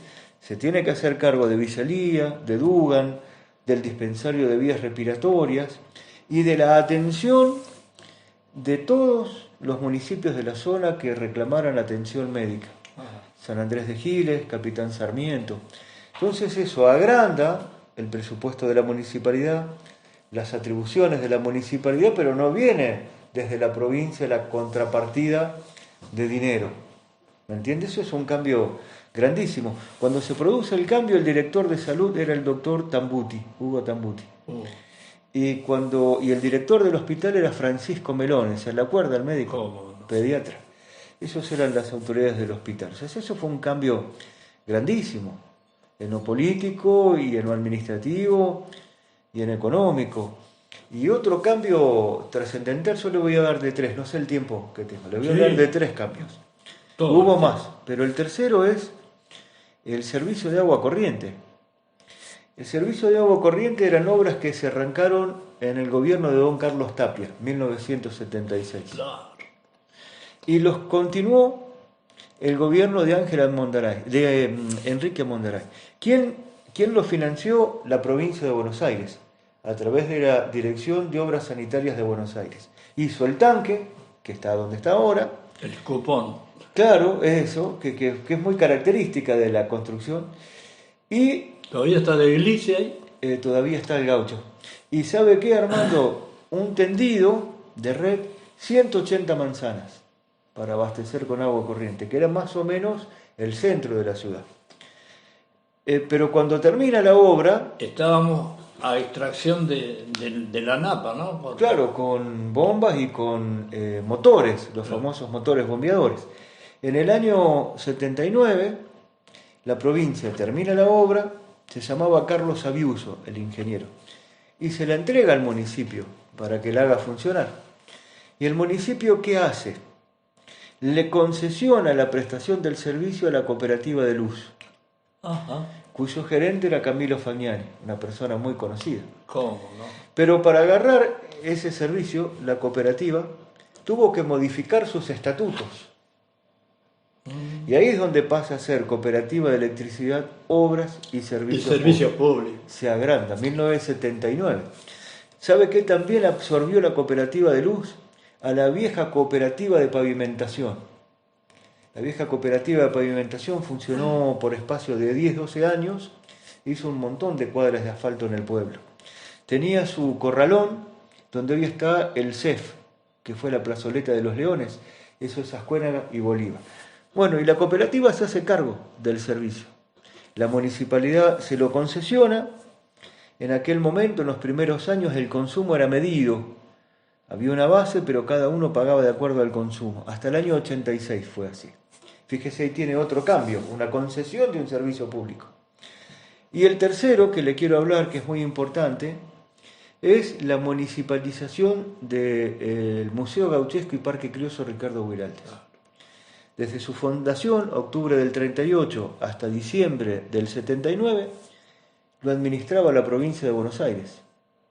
se tiene que hacer cargo de Villalía, de Dugan, del dispensario de vías respiratorias y de la atención de todos los municipios de la zona que reclamaran atención médica. San Andrés de Giles, Capitán Sarmiento. Entonces eso agranda el presupuesto de la municipalidad, las atribuciones de la municipalidad, pero no viene desde la provincia la contrapartida de dinero. ¿Me entiendes? Eso es un cambio grandísimo. Cuando se produce el cambio, el director de salud era el doctor Tambuti, Hugo Tambuti. Y el director del hospital era Francisco Melone, ¿se le acuerda el médico? Pediatra. Esos eran las autoridades del hospital. O sea, eso fue un cambio grandísimo, en lo político y en lo administrativo y en económico. Y otro cambio trascendental, yo le voy a dar de 3, no sé el tiempo que tengo, le voy a dar de 3 cambios. Hubo más, pero el tercero es el servicio de agua corriente. El servicio de agua corriente eran obras que se arrancaron en el gobierno de don Carlos Tapia, 1976. Claro. Y los continuó el gobierno de Enrique Mondaray. ¿Quién lo financió? La provincia de Buenos Aires, a través de la Dirección de Obras Sanitarias de Buenos Aires. Hizo el tanque, que está donde está ahora. El cupón. Claro, eso, que es muy característica de la construcción. Y ¿Todavía está la iglesia ahí? Todavía está el gaucho. ¿Y sabe qué, Armando? Un tendido de red, 180 manzanas para abastecer con agua corriente, que era más o menos el centro de la ciudad. Pero cuando termina la obra... Estábamos a extracción de la napa, ¿no? Porque... Claro, con bombas y con motores, los famosos motores bombeadores. En el año 79, la provincia termina la obra, se llamaba Carlos Abiuso, el ingeniero, y se la entrega al municipio para que la haga funcionar. ¿Y el municipio qué hace? Le concesiona la prestación del servicio a la cooperativa de luz. Ajá. cuyo gerente era Camilo Fagnani, una persona muy conocida. ¿Cómo, no? Pero para agarrar ese servicio, la cooperativa tuvo que modificar sus estatutos. Y ahí es donde pasa a ser Cooperativa de Electricidad, Obras y Y Servicios servicio público. Se agranda, 1979. ¿Sabe qué también absorbió la Cooperativa de Luz? A la vieja Cooperativa de Pavimentación. La vieja Cooperativa de Pavimentación funcionó por espacio de 10-12 años, hizo un montón de cuadras de asfalto en el pueblo. Tenía su corralón, donde hoy está el CEF, que fue la plazoleta de los Leones, eso es Ascuénaga y Bolívar. Bueno, y la cooperativa se hace cargo del servicio. La municipalidad se lo concesiona. En aquel momento, en los primeros años, el consumo era medido. Había una base, pero cada uno pagaba de acuerdo al consumo. Hasta el año 86 fue así. Fíjese, ahí tiene otro cambio, una concesión de un servicio público. Y el tercero que le quiero hablar, que es muy importante, es la municipalización del Museo Gauchesco y Parque Criollo Ricardo Guiraldes. Desde su fundación, octubre del 38 hasta diciembre del 79, lo administraba la provincia de Buenos Aires.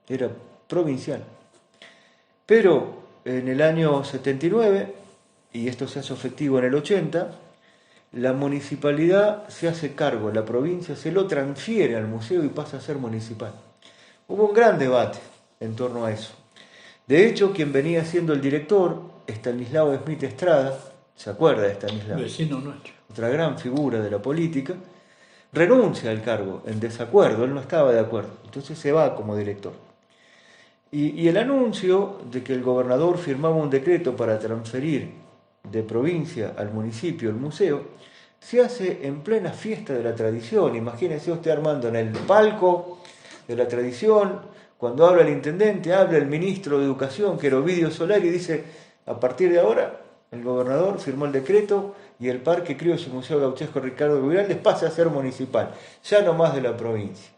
Era provincial. Pero en el año 79, y esto se hace efectivo en el 80, la municipalidad se hace cargo, la provincia se lo transfiere al museo y pasa a ser municipal. Hubo un gran debate en torno a eso. De hecho, quien venía siendo el director, Estanislao Smith Estrada, ¿se acuerda de Estanislao? Vecino nuestro. Otra gran figura de la política, renuncia al cargo en desacuerdo, él no estaba de acuerdo, entonces se va como director. Y el anuncio de que el gobernador firmaba un decreto para transferir de provincia al municipio el museo, se hace en plena fiesta de la tradición. Imagínese usted, Armando, en el palco de la tradición, cuando habla el intendente, habla el ministro de Educación, que era Ovidio Solari, y dice, a partir de ahora, el gobernador firmó el decreto y el Parque Criollo y Museo Gauchesco Ricardo Guiraldes pasa a ser municipal, ya no más de la provincia.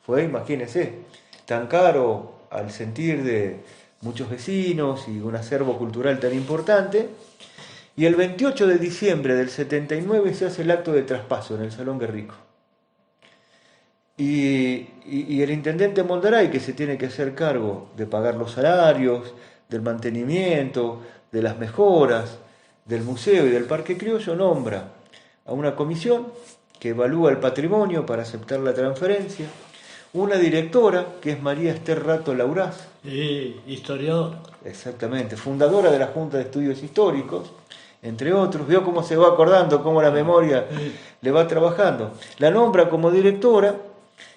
Fue, imagínese, tan caro al sentir de muchos vecinos y un acervo cultural tan importante. Y el 28 de diciembre del 79 se hace el acto de traspaso en el Salón Guerrico. Y el intendente Mondaray, que se tiene que hacer cargo de pagar los salarios, del mantenimiento, de las mejoras del museo y del Parque Criollo, nombra a una comisión que evalúa el patrimonio para aceptar la transferencia, una directora que es María Esther Rato Lauraz, historiadora. Exactamente, fundadora de la Junta de Estudios Históricos, entre otros. Vio cómo se va acordando, cómo la memoria le va trabajando. La nombra como directora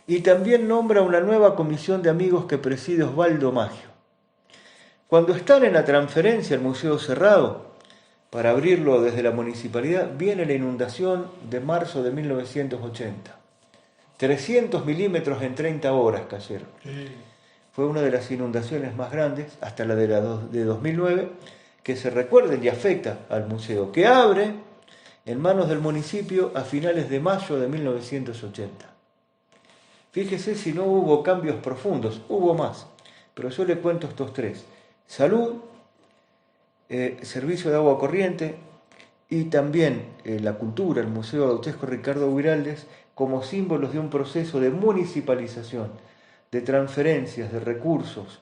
y también nombra una nueva comisión de amigos que preside Osvaldo Maggio. Cuando están en la transferencia al museo cerrado, para abrirlo desde la municipalidad, viene la inundación de marzo de 1980. 300 milímetros en 30 horas cayeron. Fue una de las inundaciones más grandes, hasta la de 2009, que se recuerden y afecta al museo, que abre en manos del municipio a finales de mayo de 1980. Fíjese si no hubo cambios profundos, hubo más, pero yo le cuento estos tres: salud, servicio de agua corriente y también la cultura, el Museo Gauchesco Ricardo Guiraldes, como símbolos de un proceso de municipalización, de transferencias de recursos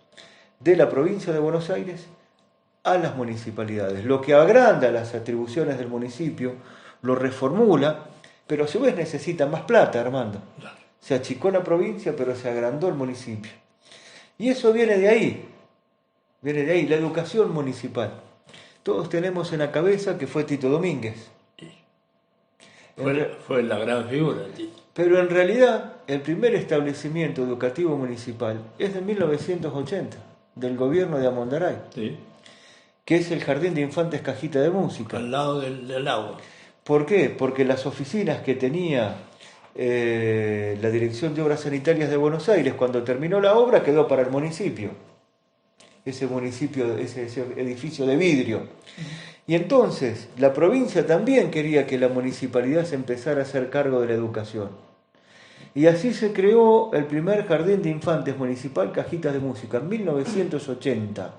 de la provincia de Buenos Aires a las municipalidades, lo que agranda las atribuciones del municipio, lo reformula, pero a su vez necesita más plata, Armando. Se achicó la provincia, pero se agrandó el municipio. Y eso viene de ahí, la educación municipal. Todos tenemos en la cabeza que fue Tito Domínguez. Fue la gran figura, Tito. Pero en realidad, el primer establecimiento educativo municipal es de 1980, del gobierno de Amondaray. Sí. Que es el Jardín de Infantes Cajita de Música. Al lado del agua. ¿Por qué? Porque las oficinas que tenía la Dirección de Obras Sanitarias de Buenos Aires, cuando terminó la obra, quedó para el municipio. Ese edificio de vidrio. Y entonces, la provincia también quería que la municipalidad se empezara a hacer cargo de la educación. Y así se creó el primer Jardín de Infantes Municipal Cajitas de Música, en 1980.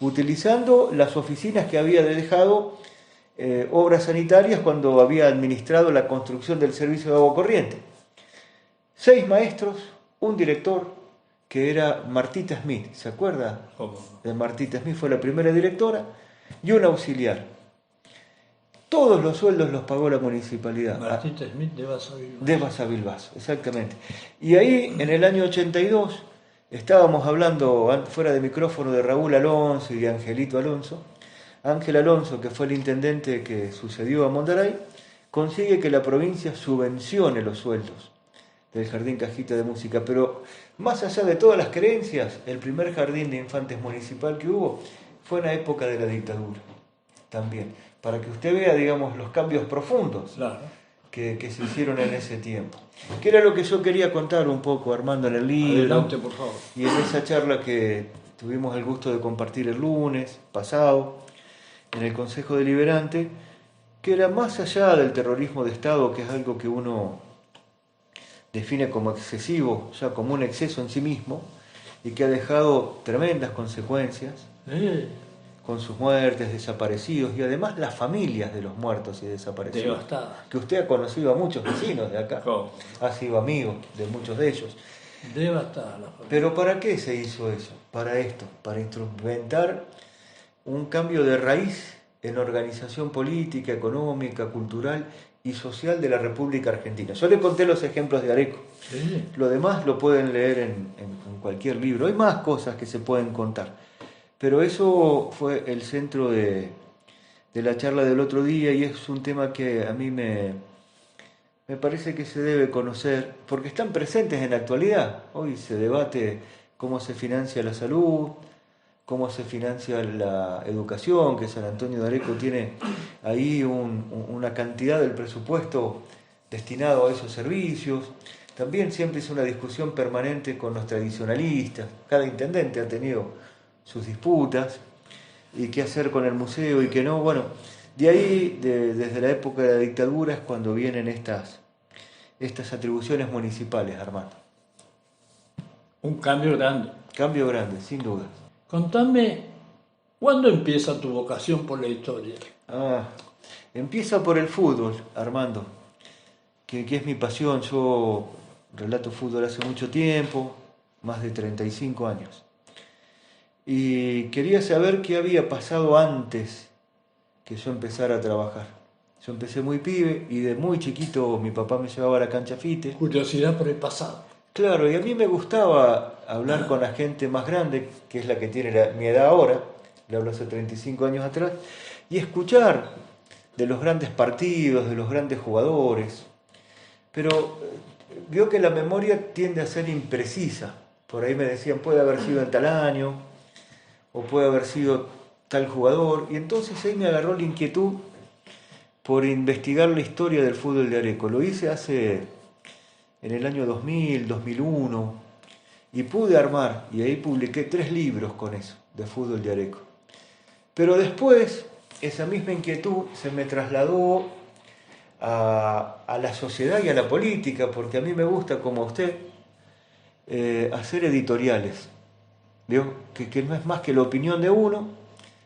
Utilizando las oficinas que había dejado Obras Sanitarias cuando había administrado la construcción del servicio de agua corriente. 6 maestros, un director, que era Martita Smith, ¿se acuerda? ¿Cómo? De Martita Smith, fue la primera directora, y un auxiliar. Todos los sueldos los pagó la municipalidad. Martita Smith de Basavilbaso. De Basavilbaso, exactamente. Y ahí, en el año 82, estábamos hablando fuera de micrófono de Raúl Alonso y de Angelito Alonso. Ángel Alonso, que fue el intendente que sucedió a Mondaray, consigue que la provincia subvencione los sueldos del Jardín Cajita de Música, pero más allá de todas las creencias, el primer jardín de infantes municipal que hubo fue en la época de la dictadura, también, para que usted vea, digamos, los cambios profundos Claro. que se hicieron en ese tiempo. Que era lo que yo quería contar un poco, Armando, en el libro. Adelante, por favor. Y en esa charla que tuvimos el gusto de compartir el lunes pasado, en el Consejo Deliberante, que era más allá del terrorismo de Estado, que es algo que uno define como excesivo, ya como un exceso en sí mismo, y que ha dejado tremendas consecuencias con sus muertes, desaparecidos, y además las familias de los muertos y desaparecidos. Devastadas. Que usted ha conocido a muchos vecinos de acá, ¿Cómo? ha sido amigo de muchos de ellos. Devastada la familia. Pero ¿para qué se hizo eso? Para esto, para instrumentar un cambio de raíz en organización política, económica, cultural y social de la República Argentina. Yo le conté los ejemplos de Areco. Sí. Lo demás lo pueden leer en cualquier libro. Hay más cosas que se pueden contar. Pero eso fue el centro de la charla del otro día y es un tema que a mí me parece que se debe conocer porque están presentes en la actualidad. Hoy se debate cómo se financia la salud, cómo se financia la educación, que San Antonio de Areco tiene ahí una cantidad del presupuesto destinado a esos servicios. También siempre es una discusión permanente con los tradicionalistas. Cada intendente ha tenido sus disputas y qué hacer con el museo y qué no. Bueno, de ahí, desde la época de la dictadura, es cuando vienen estas atribuciones municipales, Armando. Un cambio grande. Cambio grande, sin duda. Contame, ¿cuándo empieza tu vocación por la historia? Empieza por el fútbol, Armando, que es mi pasión. Yo relato fútbol hace mucho tiempo, más de 35 años. Y quería saber qué había pasado antes que yo empezara a trabajar. Yo empecé muy pibe y de muy chiquito mi papá me llevaba a la cancha Fite. Curiosidad por el pasado. Claro, y a mí me gustaba hablar con la gente más grande, que es la que tiene mi edad ahora, le hablo hace 35 años atrás, y escuchar de los grandes partidos, de los grandes jugadores. Pero vio que la memoria tiende a ser imprecisa. Por ahí me decían, puede haber sido en tal año, o puede haber sido tal jugador, y entonces ahí me agarró la inquietud por investigar la historia del fútbol de Areco. Lo hice en el año 2000, 2001, y pude armar, y ahí publiqué 3 libros con eso, de fútbol de Areco. Pero después, esa misma inquietud se me trasladó a la sociedad y a la política, porque a mí me gusta, como a usted, hacer editoriales. ¿Vio? Que no es más que la opinión de uno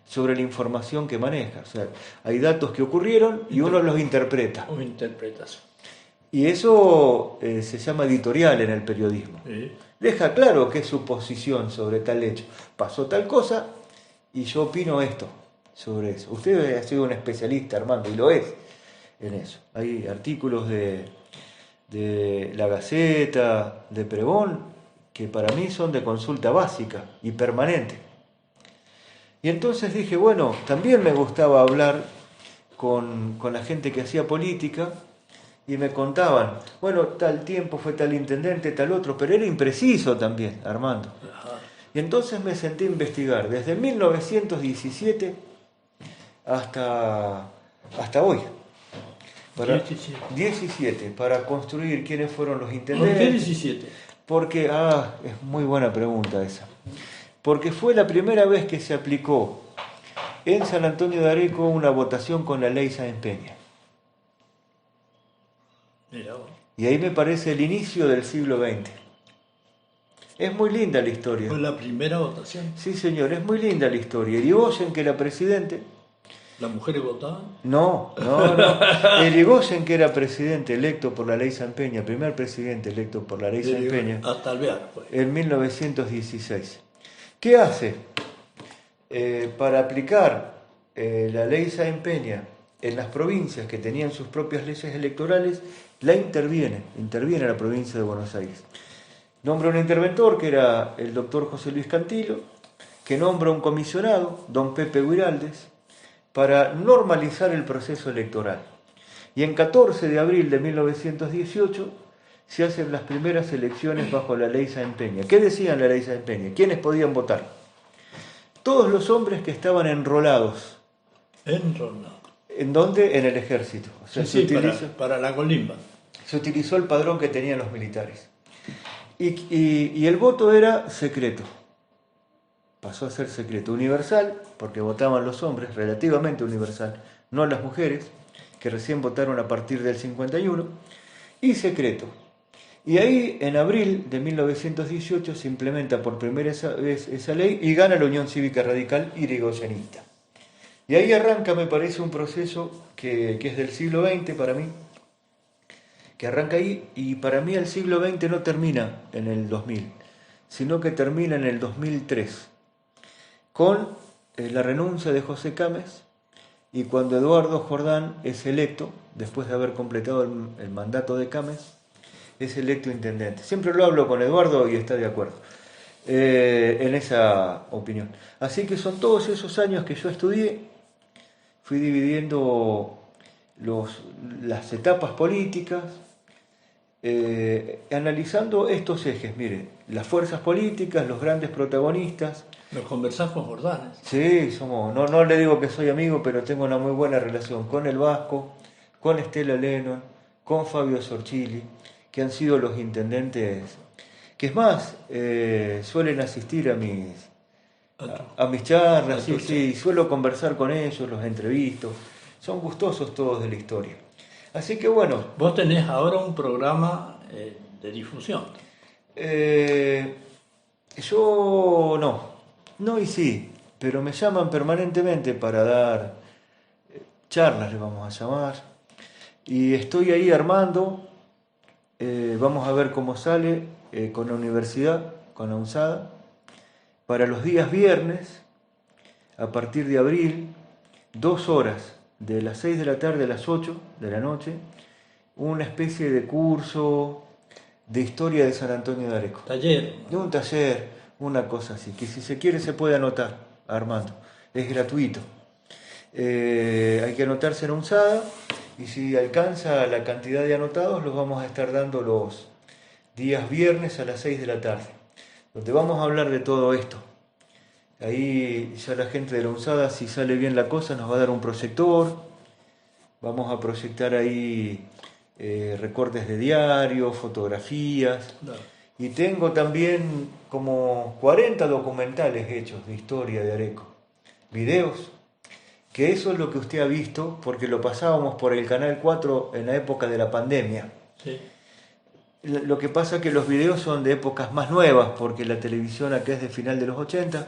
sobre la información que maneja. O sea, hay datos que ocurrieron y uno los interpreta. O interpretación. Y eso se llama editorial en el periodismo. Sí. Deja claro qué es su posición sobre tal hecho. Pasó tal cosa y yo opino esto sobre eso. Usted ha sido un especialista, Armando, y lo es en eso. Hay artículos de La Gaceta, de Pregón, que para mí son de consulta básica y permanente. Y entonces dije, bueno, también me gustaba hablar con la gente que hacía política y me contaban, bueno, tal tiempo fue tal intendente, tal otro, pero era impreciso también, Armando. Ajá. Y entonces me senté a investigar desde 1917 hasta hoy. 17, para construir quiénes fueron los intendentes. ¿Por qué 17? Porque, es muy buena pregunta esa. Porque fue la primera vez que se aplicó en San Antonio de Areco una votación con la ley Sáenz Peña. Mira vos. Y ahí me parece el inicio del siglo XX. Es muy linda la historia. Fue la primera votación. Sí, señor, es muy linda la historia. Irigoyen, que era presidente, ¿Las mujeres votaban? No. Irigoyen, que era presidente electo por la ley San Peña, primer presidente electo por la ley San Peña, Hasta Alvear, pues. en 1916. ¿Qué hace? Para aplicar la ley San Peña en las provincias que tenían sus propias leyes electorales, interviene la provincia de Buenos Aires. Nombra un interventor, que era el doctor José Luis Cantilo, que nombra un comisionado, don Pepe Guiraldes, para normalizar el proceso electoral. Y en 14 de abril de 1918 se hacen las primeras elecciones bajo la ley San Peña. ¿Qué decían la ley San Peña? ¿Quiénes podían votar? Todos los hombres que estaban enrolados. Enrolado. ¿En dónde? En el ejército. O sea, Sí, para la colimba. Se utilizó el padrón que tenían los militares. Y el voto era secreto. Pasó a ser secreto. Universal, porque votaban los hombres, relativamente universal, no las mujeres, que recién votaron a partir del 51, y secreto. Y ahí, en abril de 1918, se implementa por primera vez esa ley y gana la Unión Cívica Radical irigoyenista. Y ahí arranca, me parece, un proceso que es del siglo XX para mí, que arranca ahí, y para mí el siglo XX no termina en el 2000, sino que termina en el 2003, con la renuncia de José Cames, y cuando Eduardo Jordán es electo, después de haber completado el mandato de Cames, es electo intendente. Siempre lo hablo con Eduardo y está de acuerdo en esa opinión. Así que son todos esos años que yo estudié, fui dividiendo las etapas políticas, analizando estos ejes. Mire, las fuerzas políticas, los grandes protagonistas. ¿Los conversás con Jordán? Sí, no le digo que soy amigo, pero tengo una muy buena relación con el Vasco, con Estela Lennon, con Fabio Sorchili, que han sido los intendentes, que es más, suelen asistir a mis charlas, sí, suelo conversar con ellos, los entrevisto, son gustosos todos de la historia. Así que bueno. Vos tenés ahora un programa de difusión. Yo no y sí, pero me llaman permanentemente para dar charlas, le vamos a llamar, y estoy ahí armando. Vamos a ver cómo sale con la universidad, con la UNSADA, para los días viernes, a partir de abril, 2 horas, de las 6 de la tarde a las 8 de la noche, una especie de curso de historia de San Antonio de Areco. Taller. Un taller, una cosa así, que si se quiere se puede anotar, Armando, es gratuito. Hay que anotarse en UNSADA. Y si alcanza la cantidad de anotados, los vamos a estar dando los días viernes a las 6 de la tarde, donde vamos a hablar de todo esto. Ahí ya la gente de la UNSADA, si sale bien la cosa, nos va a dar un proyector. Vamos a proyectar ahí recortes de diario, fotografías. Claro. Y tengo también como 40 documentales hechos de historia de Areco. Videos. Que eso es lo que usted ha visto, porque lo pasábamos por el Canal 4 en la época de la pandemia. Sí. Lo que pasa es que los videos son de épocas más nuevas, porque la televisión acá es de final de los 80,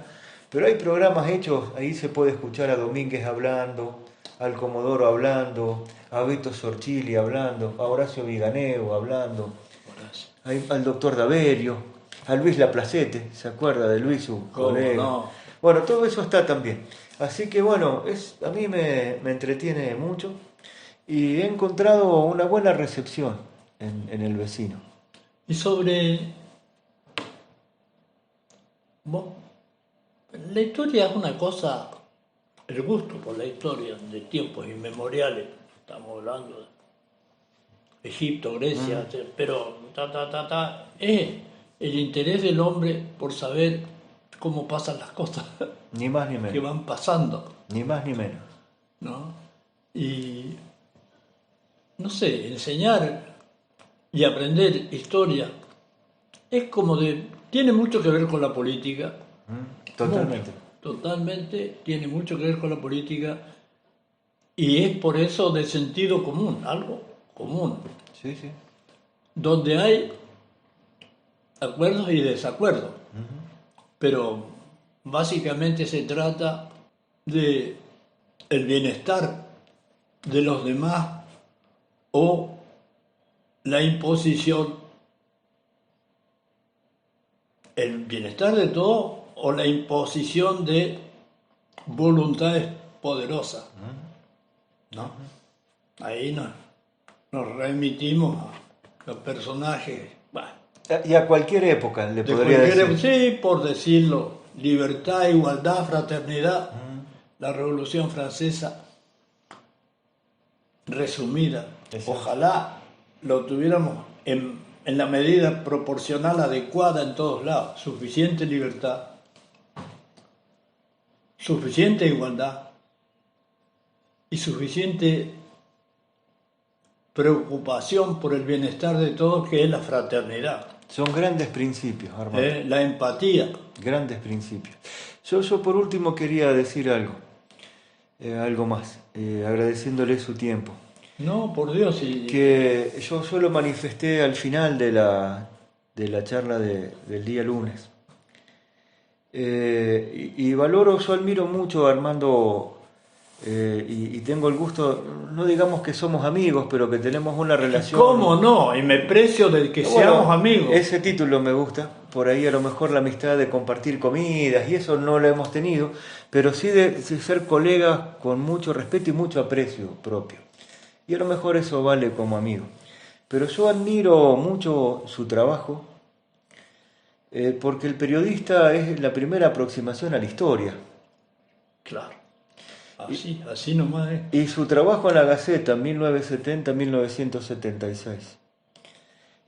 pero hay programas hechos, ahí se puede escuchar a Domínguez hablando, al Comodoro hablando, a Beto Sorchili hablando, a Horacio Viganeo hablando, al doctor Daverio, a Luis Laplacete, ¿se acuerda de Luis, su colega? No. Bueno, todo eso está también. Así que bueno, a mí me entretiene mucho y he encontrado una buena recepción en el vecino. Y sobre... Bueno, la historia es una cosa, el gusto por la historia de tiempos inmemoriales, estamos hablando de Egipto, Grecia, pero es el interés del hombre por saber cómo pasan las cosas. Ni más ni menos. Que van pasando. Ni más ni menos. ¿No? Y, no sé, enseñar y aprender historia es como tiene mucho que ver con la política. Totalmente. Totalmente tiene mucho que ver con la política y es por eso de sentido común, algo común. Sí, sí. Donde hay acuerdos y desacuerdos. Pero básicamente se trata de el bienestar de los demás o la imposición, el bienestar de todos o la imposición de voluntades poderosas, ¿no? Ahí nos remitimos a los personajes, bueno, Y a cualquier época, le de podría cualquier, decir. sí, por decirlo, libertad, igualdad, fraternidad, la Revolución Francesa resumida. Exacto. Ojalá lo tuviéramos en la medida proporcional adecuada en todos lados. Suficiente libertad, suficiente igualdad y suficiente preocupación por el bienestar de todos, que es la fraternidad, Son grandes principios, Armando. la empatía. Grandes principios. Yo por último quería decir algo más, agradeciéndole su tiempo. No, por Dios. Que yo lo manifesté al final de la charla del día lunes. Y valoro, yo admiro mucho a Armando, y tengo el gusto, no digamos que somos amigos, pero que tenemos una relación. ¿Cómo no? Y me precio de que Bueno, seamos amigos. Ese título me gusta. Por ahí a lo mejor la amistad de compartir comidas y eso no lo hemos tenido, pero sí de ser colegas con mucho respeto y mucho aprecio propio. Y a lo mejor eso vale como amigo. Pero yo admiro mucho su trabajo, porque el periodista es la primera aproximación a la historia. Claro. Así nomás es. Y su trabajo en la Gaceta, 1970-1976.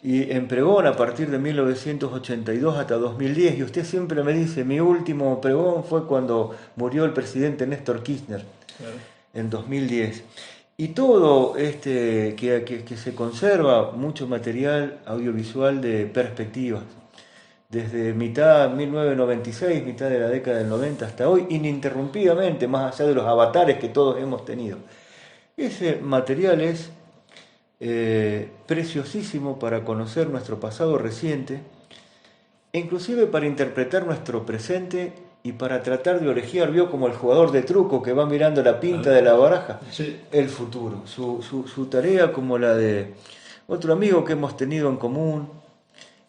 Y en Pregón a partir de 1982 hasta 2010. Y usted siempre me dice, mi último pregón fue cuando murió el presidente Néstor Kirchner, Claro. en 2010. Y todo que se conserva mucho material audiovisual de perspectivas. Desde mitad 1996, mitad de la década del 90 hasta hoy, ininterrumpidamente, más allá de los avatares que todos hemos tenido. Ese material es preciosísimo para conocer nuestro pasado reciente, e inclusive para interpretar nuestro presente y para tratar de orejear, vio como el jugador de truco que va mirando la pinta de la baraja, Sí. el futuro. Su tarea, como la de otro amigo que hemos tenido en común,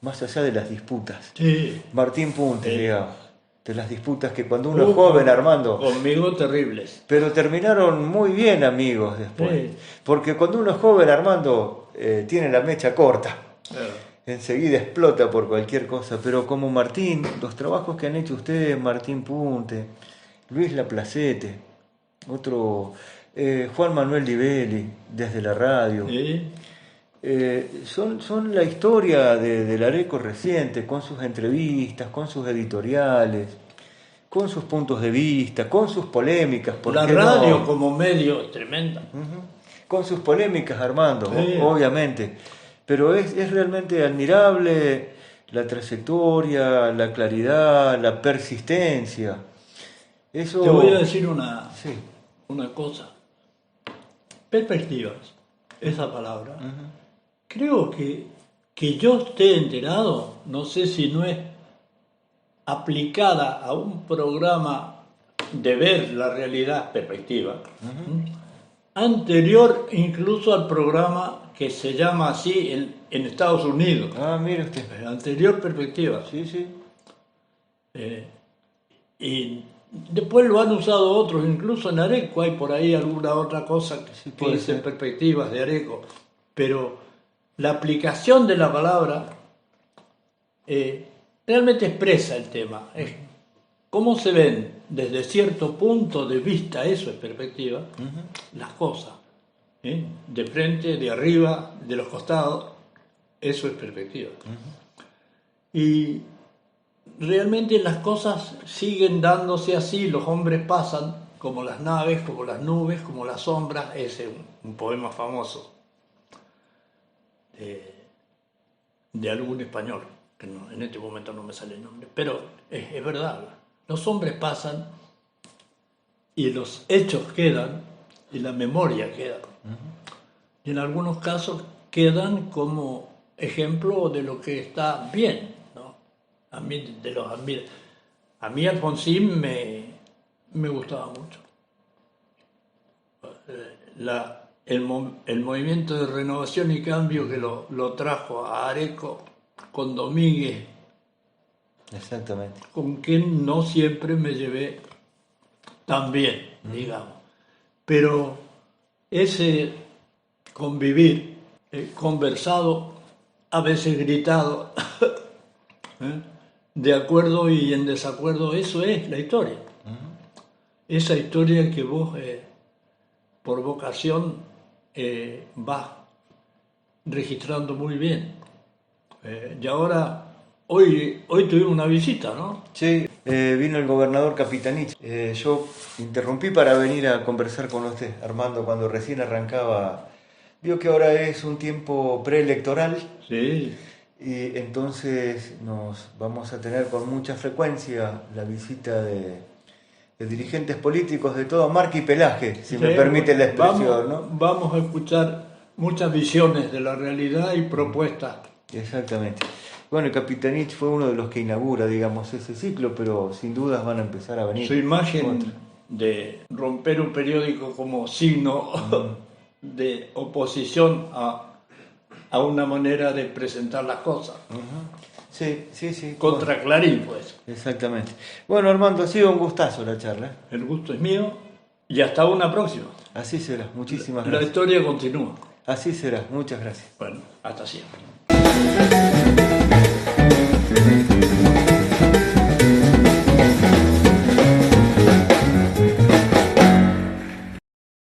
más allá de las disputas. Sí. Martín Puntes, Sí. digamos, de las disputas que cuando uno es joven, Armando, Conmigo terribles. pero terminaron muy bien amigos después. Sí. Porque cuando uno es joven, Armando, tiene la mecha corta. Claro. Enseguida explota por cualquier cosa. Pero como Martín, los trabajos que han hecho ustedes, Martín Punte, Luis Laplacete, otro, Juan Manuel Divelli, desde la radio. Sí. Son la historia del Areco reciente, con sus entrevistas, con sus editoriales, con sus puntos de vista, con sus polémicas. ¿por La qué radio no? como medio es tremenda. Ujú. Con sus polémicas, Armando, Sí. obviamente. Pero es realmente admirable la trayectoria, la claridad, la persistencia. Eso... Te voy a decir una Sí. cosa. Perspectivas, esa palabra. Creo que yo esté enterado, no sé si no es aplicada a un programa de ver la realidad, perspectiva, anterior incluso al programa que se llama así en Estados Unidos, Ah, mire usted. anterior perspectiva. Sí, sí. Y después lo han usado otros, incluso en Areco hay por ahí alguna otra cosa Sí, que puede dicen ser. perspectivas de Areco, pero la aplicación de la palabra realmente expresa el tema. Es cómo se ven desde cierto punto de vista, eso es perspectiva, las cosas. De frente, de arriba, de los costados, eso es perspectiva. Y realmente las cosas siguen dándose así, los hombres pasan como las naves, como las nubes, como las sombras. Ese es un poema famoso de algún español, que en este momento no me sale el nombre, pero es verdad. Los hombres pasan y los hechos quedan y la memoria queda. Y en algunos casos quedan como ejemplo de lo que está bien, ¿no? A mí Alfonsín me gustaba mucho. el movimiento de renovación y cambio que lo trajo a Areco con Domínguez, Exactamente. con quien no siempre me llevé tan bien, digamos. Pero ese convivir, conversado, a veces gritado, de acuerdo y en desacuerdo, eso es la historia. Esa historia que vos, por vocación, vas registrando muy bien. Y ahora, hoy tuvimos una visita, ¿no? Sí, vino el gobernador Capitanich. Yo interrumpí para venir a conversar con usted, Armando, cuando recién arrancaba. Vio que ahora es un tiempo preelectoral. Sí. Y entonces nos vamos a tener con mucha frecuencia la visita de dirigentes políticos de todo marca y pelaje, si me permite la expresión, ¿no? Vamos a escuchar muchas visiones de la realidad y propuestas. Exactamente. Bueno, el Capitanich fue uno de los que inaugura, digamos, ese ciclo, pero sin dudas van a empezar a venir. Su imagen de romper un periódico como signo de oposición a una manera de presentar las cosas. Sí. Contra bueno. Clarín, pues. Exactamente. Bueno, Armando, ha sido un gustazo la charla. El gusto es mío y hasta una próxima. Así será, muchísimas La gracias. historia continúa. Así será, muchas gracias. Bueno, hasta siempre.